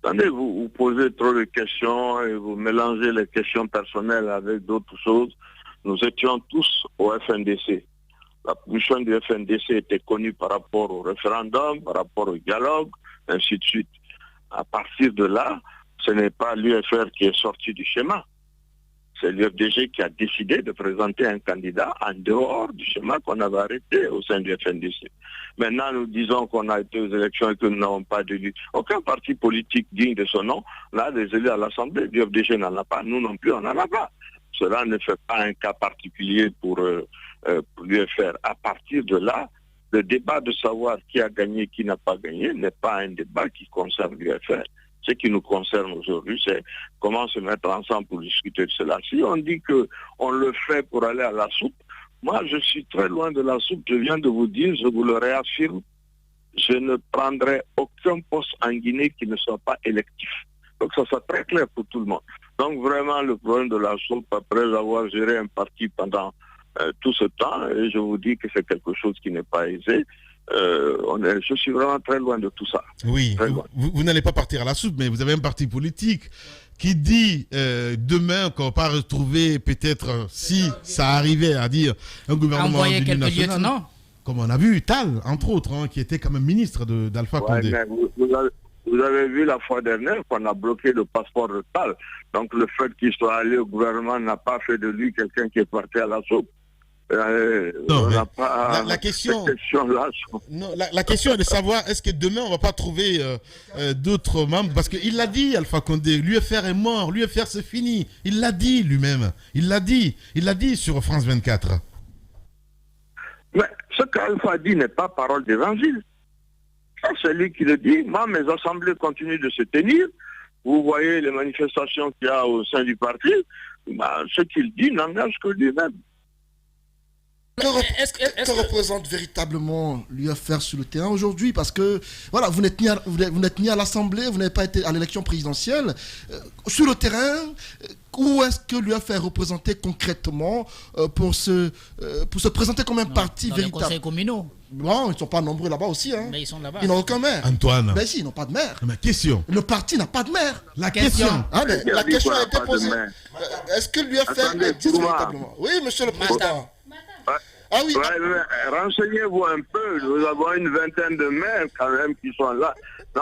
Speaker 9: Attendez, vous posez trop de questions et vous mélangez les questions personnelles avec d'autres choses. Nous étions tous au FNDC. La position du FNDC était connue par rapport au référendum, par rapport au dialogue, ainsi de suite. À partir de là, ce n'est pas l'UFR qui est sorti du schéma. C'est l'UFDG qui a décidé de présenter un candidat en dehors du schéma qu'on avait arrêté au sein du FNDC. Maintenant, nous disons qu'on a été aux élections et que nous n'avons pas d'élus. Aucun parti politique digne de son nom n'a des élus à l'Assemblée. L'UFDG n'en a pas. Nous non plus, on n'en a pas. Cela ne fait pas un cas particulier pour l'UFR. À partir de là, le débat de savoir qui a gagné, qui n'a pas gagné, n'est pas un débat qui concerne l'UFR. Ce qui nous concerne aujourd'hui, c'est comment se mettre ensemble pour discuter de cela. Si on dit qu'on le fait pour aller à la soupe, moi, je suis très loin de la soupe. Je viens de vous dire, je vous le réaffirme, je ne prendrai aucun poste en Guinée qui ne soit pas électif. Donc ça soit très clair pour tout le monde. Donc vraiment, le problème de la soupe, après avoir géré un parti pendant tout ce temps, et je vous dis que c'est quelque chose qui n'est pas aisé, je suis vraiment très loin de tout ça.
Speaker 3: Oui, vous n'allez pas partir à la soupe, mais vous avez un parti politique qui dit demain qu'on va pas retrouver peut-être, si ça arrivait à dire, un gouvernement d'union nationale. Comme on a vu Tal, entre autres, hein, qui était quand même ministre d'Alpha Condé.
Speaker 9: Vous avez vu la fois dernière qu'on a bloqué le passeport de Tal. Donc le fait qu'il soit allé au gouvernement n'a pas fait de lui quelqu'un qui est parti à la soupe.
Speaker 3: Non, la question est de savoir est-ce que demain on va pas trouver d'autres membres, parce qu'il l'a dit, Alpha Condé, l'UFR est mort, l'UFR c'est fini, il l'a dit lui-même, il l'a dit sur France 24.
Speaker 9: Mais ce qu'Alpha dit n'est pas parole d'évangile. Ça, c'est lui qui le dit. Moi, mes assemblées continuent de se tenir. Vous voyez les manifestations qu'il y a au sein du parti. Ce qu'il dit n'engage que lui-même.
Speaker 5: Que représente véritablement l'UFR sur le terrain aujourd'hui? Parce que voilà, vous n'êtes ni à l'Assemblée, vous n'avez pas été à l'élection présidentielle. Sur le terrain, où est-ce que l'UFR est représenté concrètement pour se présenter comme un parti
Speaker 6: dans
Speaker 5: véritable?
Speaker 6: Les conseils communaux.
Speaker 5: Non, ils ne sont pas nombreux là-bas aussi. Hein.
Speaker 6: Mais ils sont là-bas.
Speaker 5: Ils n'ont aucun maire.
Speaker 3: Antoine.
Speaker 5: Mais si, ils n'ont pas de maire.
Speaker 3: Ma question.
Speaker 5: Le parti n'a pas de maire.
Speaker 3: La question.
Speaker 5: La question a été posée. Est-ce que l'UFR existe véritablement? Oui, monsieur le président. Ah oui.
Speaker 9: Renseignez-vous un peu. Nous avons une vingtaine de maires quand même qui sont là.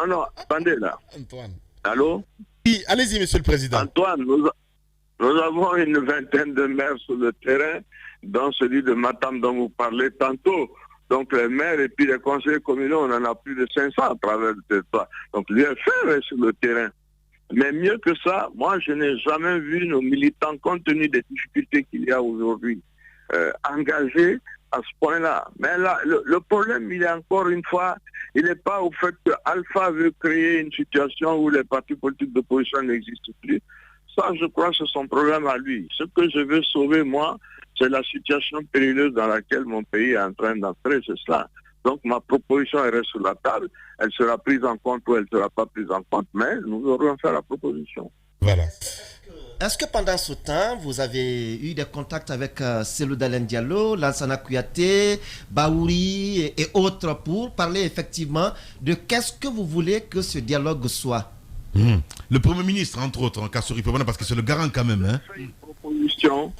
Speaker 9: Non, attendez là.
Speaker 3: Antoine.
Speaker 9: Allô?
Speaker 3: Oui, allez-y, monsieur le président.
Speaker 9: Antoine, nous avons une vingtaine de maires sur le terrain, dont celui de Matam dont vous parlez tantôt. Donc les maires et puis les conseillers communaux, on en a plus de 500 à travers le territoire. Donc l'UFR est sur le terrain. Mais mieux que ça, moi je n'ai jamais vu nos militants, compte tenu des difficultés qu'il y a aujourd'hui, engagés à ce point-là. Mais là, le problème, il est encore une fois, il n'est pas au fait que Alpha veut créer une situation où les partis politiques d'opposition n'existent plus. Ça, je crois, c'est son problème à lui. Ce que je veux sauver, moi, c'est la situation périlleuse dans laquelle mon pays est en train d'entrer, c'est cela. Donc ma proposition elle reste sur la table, elle sera prise en compte ou elle ne sera pas prise en compte, mais nous aurons fait la proposition.
Speaker 3: Voilà.
Speaker 4: Est-ce que pendant ce temps, vous avez eu des contacts avec Cellou Dalein Diallo, Lansana Kouyaté, Baouri et autres pour parler effectivement de qu'est-ce que vous voulez que ce dialogue soit?
Speaker 3: Le Premier ministre, entre autres, Kassory Fofana, parce que c'est le garant quand même. Hein.
Speaker 9: Une proposition,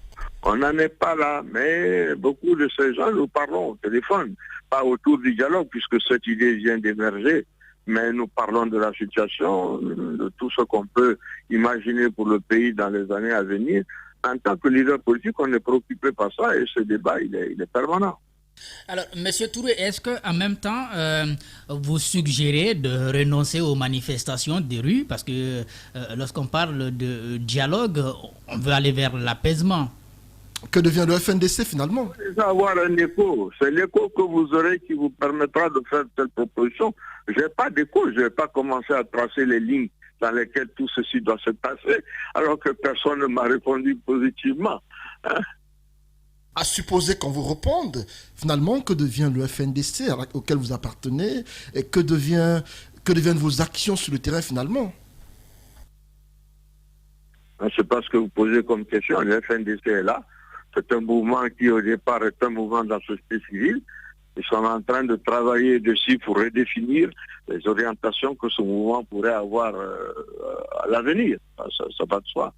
Speaker 9: on n'en est pas là, mais beaucoup de ces gens, nous parlons au téléphone, pas autour du dialogue, puisque cette idée vient d'émerger, mais nous parlons de la situation, de tout ce qu'on peut imaginer pour le pays dans les années à venir. En tant que leader politique, on n'est préoccupé par ça et ce débat, il est permanent.
Speaker 6: Alors, M. Touré, est-ce qu'en même temps, vous suggérez de renoncer aux manifestations des rues? Parce que lorsqu'on parle de dialogue, on veut aller vers l'apaisement.
Speaker 5: Que devient le FNDC finalement?
Speaker 9: Il faut avoir un écho. C'est l'écho que vous aurez qui vous permettra de faire telle proposition. Je n'ai pas d'écho. Je ne vais pas commencer à tracer les lignes dans lesquelles tout ceci doit se passer, alors que personne ne m'a répondu positivement. Hein?
Speaker 5: À supposer qu'on vous réponde, finalement, que devient le FNDC auquel vous appartenez et que deviennent vos actions sur le terrain finalement?
Speaker 9: C'est pas ce que vous posez comme question. Le FNDC est là. C'est un mouvement qui, au départ, est un mouvement de la société civile. Ils sont en train de travailler dessus pour redéfinir les orientations que ce mouvement pourrait avoir à l'avenir. Ça va de soi.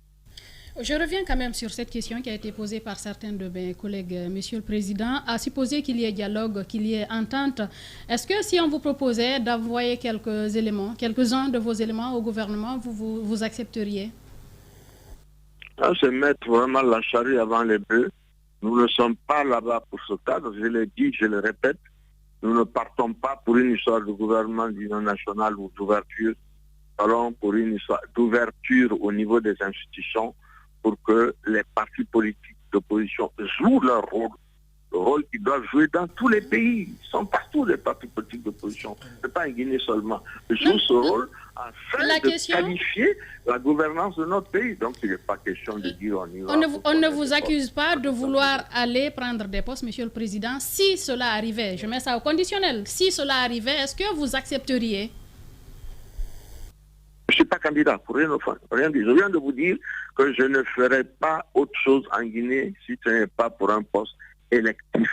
Speaker 7: Je reviens quand même sur cette question qui a été posée par certains de mes collègues, Monsieur le Président. À supposer qu'il y ait dialogue, qu'il y ait entente, est-ce que si on vous proposait d'envoyer quelques-uns de vos éléments au gouvernement, vous accepteriez?
Speaker 9: C'est mettre vraiment la charrue avant les bœufs. Nous ne sommes pas là-bas pour ce cadre, je l'ai dit, je le répète. Nous ne partons pas pour une histoire de gouvernement d'union nationale ou d'ouverture. Allons pour une histoire d'ouverture au niveau des institutions pour que les partis politiques d'opposition jouent leur rôle le rôle qu'ils doivent jouer dans tous les pays. Ils sont partout, les partis politiques d'opposition. Ce n'est pas en Guinée seulement. Ils jouent ce rôle afin de qualifier la gouvernance de notre pays. Donc, il n'est pas question de dire on y va.
Speaker 7: On ne vous accuse pas de vouloir aller prendre des postes, Monsieur le Président. Si cela arrivait, je mets ça au conditionnel, si cela arrivait, est-ce que vous accepteriez?
Speaker 9: Je ne suis pas candidat pour rien dire. Je viens de vous dire que je ne ferai pas autre chose en Guinée si ce n'est pas pour un poste électif.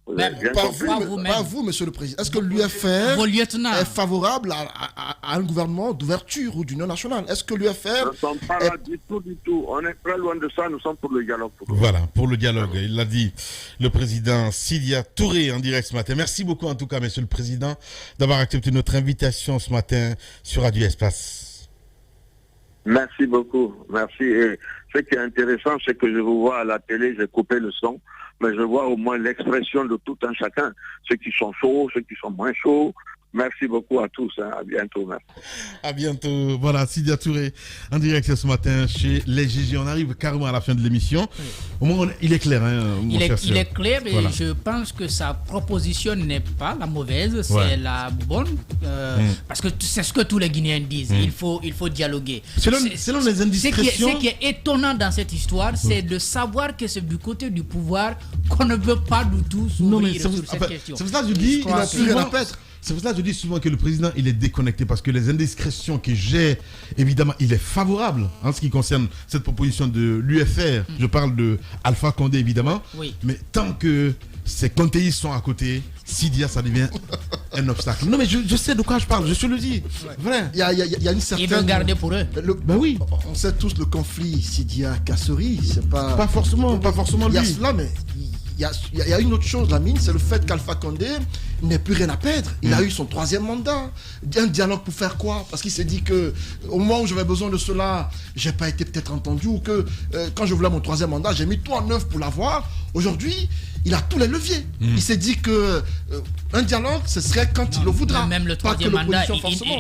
Speaker 5: Pas vous, Monsieur le Président. Est-ce que l'UFR est favorable à un gouvernement d'ouverture ou d'union nationale? Est-ce que l'UFR...
Speaker 9: Nous ne sommes pas là du tout. On est très loin de ça. Nous sommes pour le dialogue.
Speaker 3: Voilà, pour le dialogue. Il l'a dit, le président Sidya Touré en direct ce matin. Merci beaucoup en tout cas, Monsieur le Président, d'avoir accepté notre invitation ce matin sur Radio Espace.
Speaker 9: Merci beaucoup. Merci. Et ce qui est intéressant, c'est que je vous vois à la télé, j'ai coupé le son, mais je vois au moins l'expression de tout un chacun. Ceux qui sont chauds, ceux qui sont moins chauds. Merci beaucoup à tous. À bientôt. Merci.
Speaker 3: À bientôt. Voilà, Sidya Touré en direct ce matin chez les GG. On arrive carrément à la fin de l'émission. Oui. Au moins, il est clair. Hein,
Speaker 6: il est clair et voilà. Je pense que sa proposition n'est pas la mauvaise, c'est la bonne. Parce que c'est ce que tous les Guinéens disent. Il faut dialoguer.
Speaker 3: Selon les indiscrétions...
Speaker 6: Ce qui est étonnant dans cette histoire, c'est de savoir que c'est du côté du pouvoir qu'on ne veut pas du tout s'ouvrir sur cette question.
Speaker 3: C'est pour ça que je dis... C'est pour ça que je dis souvent que le président, il est déconnecté parce que les indiscrétions que j'ai, évidemment, il est favorable en ce qui concerne cette proposition de l'UFR. Je parle de Alpha Condé, évidemment.
Speaker 6: Oui.
Speaker 3: Mais tant que ces contéistes sont à côté, Sidya, ça devient un obstacle. Non, mais je sais de quoi je parle, je le dis. Vrai.
Speaker 5: Il y a une certaine...
Speaker 6: Ils veulent garder pour eux.
Speaker 3: Ben oui.
Speaker 5: On sait tous le conflit Sidya-Kassori, c'est pas...
Speaker 3: Pas forcément lui.
Speaker 5: Il y a cela, mais... Il y a une autre chose, Lamine, c'est le fait qu'Alpha Condé n'ait plus rien à perdre. Il a eu son 3e mandat. Un dialogue pour faire quoi? Parce qu'il s'est dit que au moment où j'avais besoin de cela, j'ai pas été peut-être entendu, ou que quand je voulais mon 3e mandat, j'ai mis tout en œuvre pour l'avoir. Aujourd'hui, il a tous les leviers. Il s'est dit que un dialogue, ce serait quand il le voudra.
Speaker 6: Même le 3e mandat,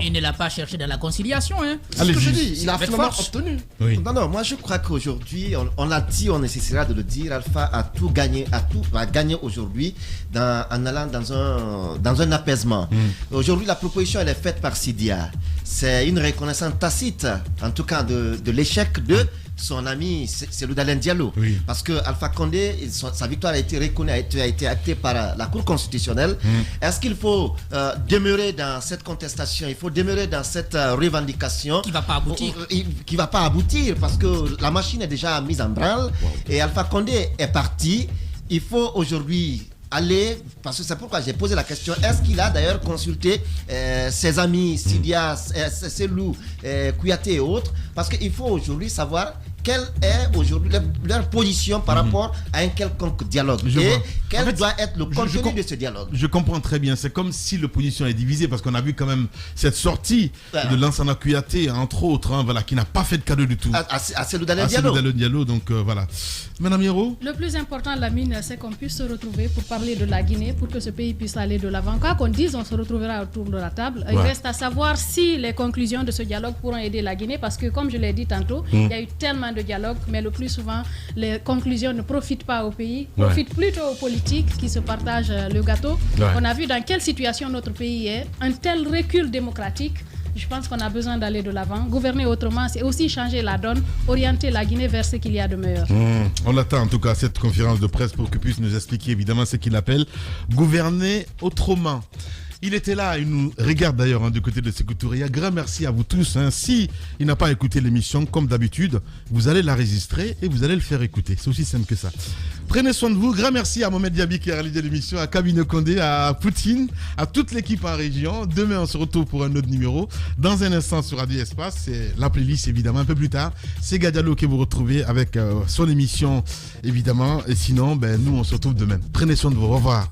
Speaker 6: il ne l'a pas cherché dans la conciliation. Hein.
Speaker 5: C'est ce que je dis. Il a finalement obtenu.
Speaker 4: Oui. Non, moi je crois qu'aujourd'hui, on l'a dit, on essaiera de le dire, Alpha a tout gagné, va gagner aujourd'hui en allant dans un apaisement. Aujourd'hui, la proposition, elle est faite par Sidya. C'est une reconnaissance tacite, en tout cas de l'échec de son ami Cellou Dalein Diallo. Oui. Parce que Alpha Condé, sa victoire a été reconnue, a été actée par la Cour constitutionnelle. Est-ce qu'il faut demeurer dans cette contestation? Il faut demeurer dans cette revendication
Speaker 6: qui ne va pas aboutir.
Speaker 4: Qui va pas aboutir parce que la machine est déjà mise en branle. Et Alpha Condé est parti. Il faut aujourd'hui aller, parce que c'est pourquoi j'ai posé la question, est-ce qu'il a d'ailleurs consulté ses amis Sidya, Cellou, Kouyaté et autres? Parce qu'il faut aujourd'hui savoir quelle est aujourd'hui leur position par rapport à un quelconque dialogue. Quel doit être le contenu de ce dialogue.
Speaker 3: Je comprends très bien. C'est comme si l'opposition est divisée parce qu'on a vu quand même cette sortie de Lansana Kouyaté, entre autres, qui n'a pas fait de cadeau du tout.
Speaker 4: À Cellou Dalein
Speaker 3: Diallo. Donc voilà. Madame Hiro.
Speaker 7: Le plus important, Lamine, c'est qu'on puisse se retrouver pour parler de la Guinée, pour que ce pays puisse aller de l'avant. Quoi qu'on dise, on se retrouvera autour de la table. Il reste à savoir si les conclusions de ce dialogue pourront aider la Guinée, parce que comme je l'ai dit tantôt, il y a eu tellement de dialogue, mais le plus souvent, les conclusions ne profitent pas au pays, profitent plutôt aux politiques qui se partagent le gâteau. On a vu dans quelle situation notre pays est. Un tel recul démocratique, je pense qu'on a besoin d'aller de l'avant. Gouverner autrement, c'est aussi changer la donne, orienter la Guinée vers ce qu'il y a de meilleur.
Speaker 3: On attend en tout cas cette conférence de presse pour qu'il puisse nous expliquer évidemment ce qu'il appelle gouverner autrement. Il était là, il nous regarde d'ailleurs du côté de Sékou Touré. Un grand merci à vous tous. Si il n'a pas écouté l'émission, comme d'habitude, vous allez l'enregistrer et vous allez le faire écouter. C'est aussi simple que ça. Prenez soin de vous. Grand merci à Mohamed Diaby qui a réalisé l'émission, à Kabine Condé, à Poutine, à toute l'équipe en région. Demain, on se retrouve pour un autre numéro. Dans un instant sur Radio Espace, c'est la playlist évidemment. Un peu plus tard, c'est Gadialo que vous retrouvez avec son émission évidemment. Et sinon, nous, on se retrouve demain. Prenez soin de vous. Au revoir.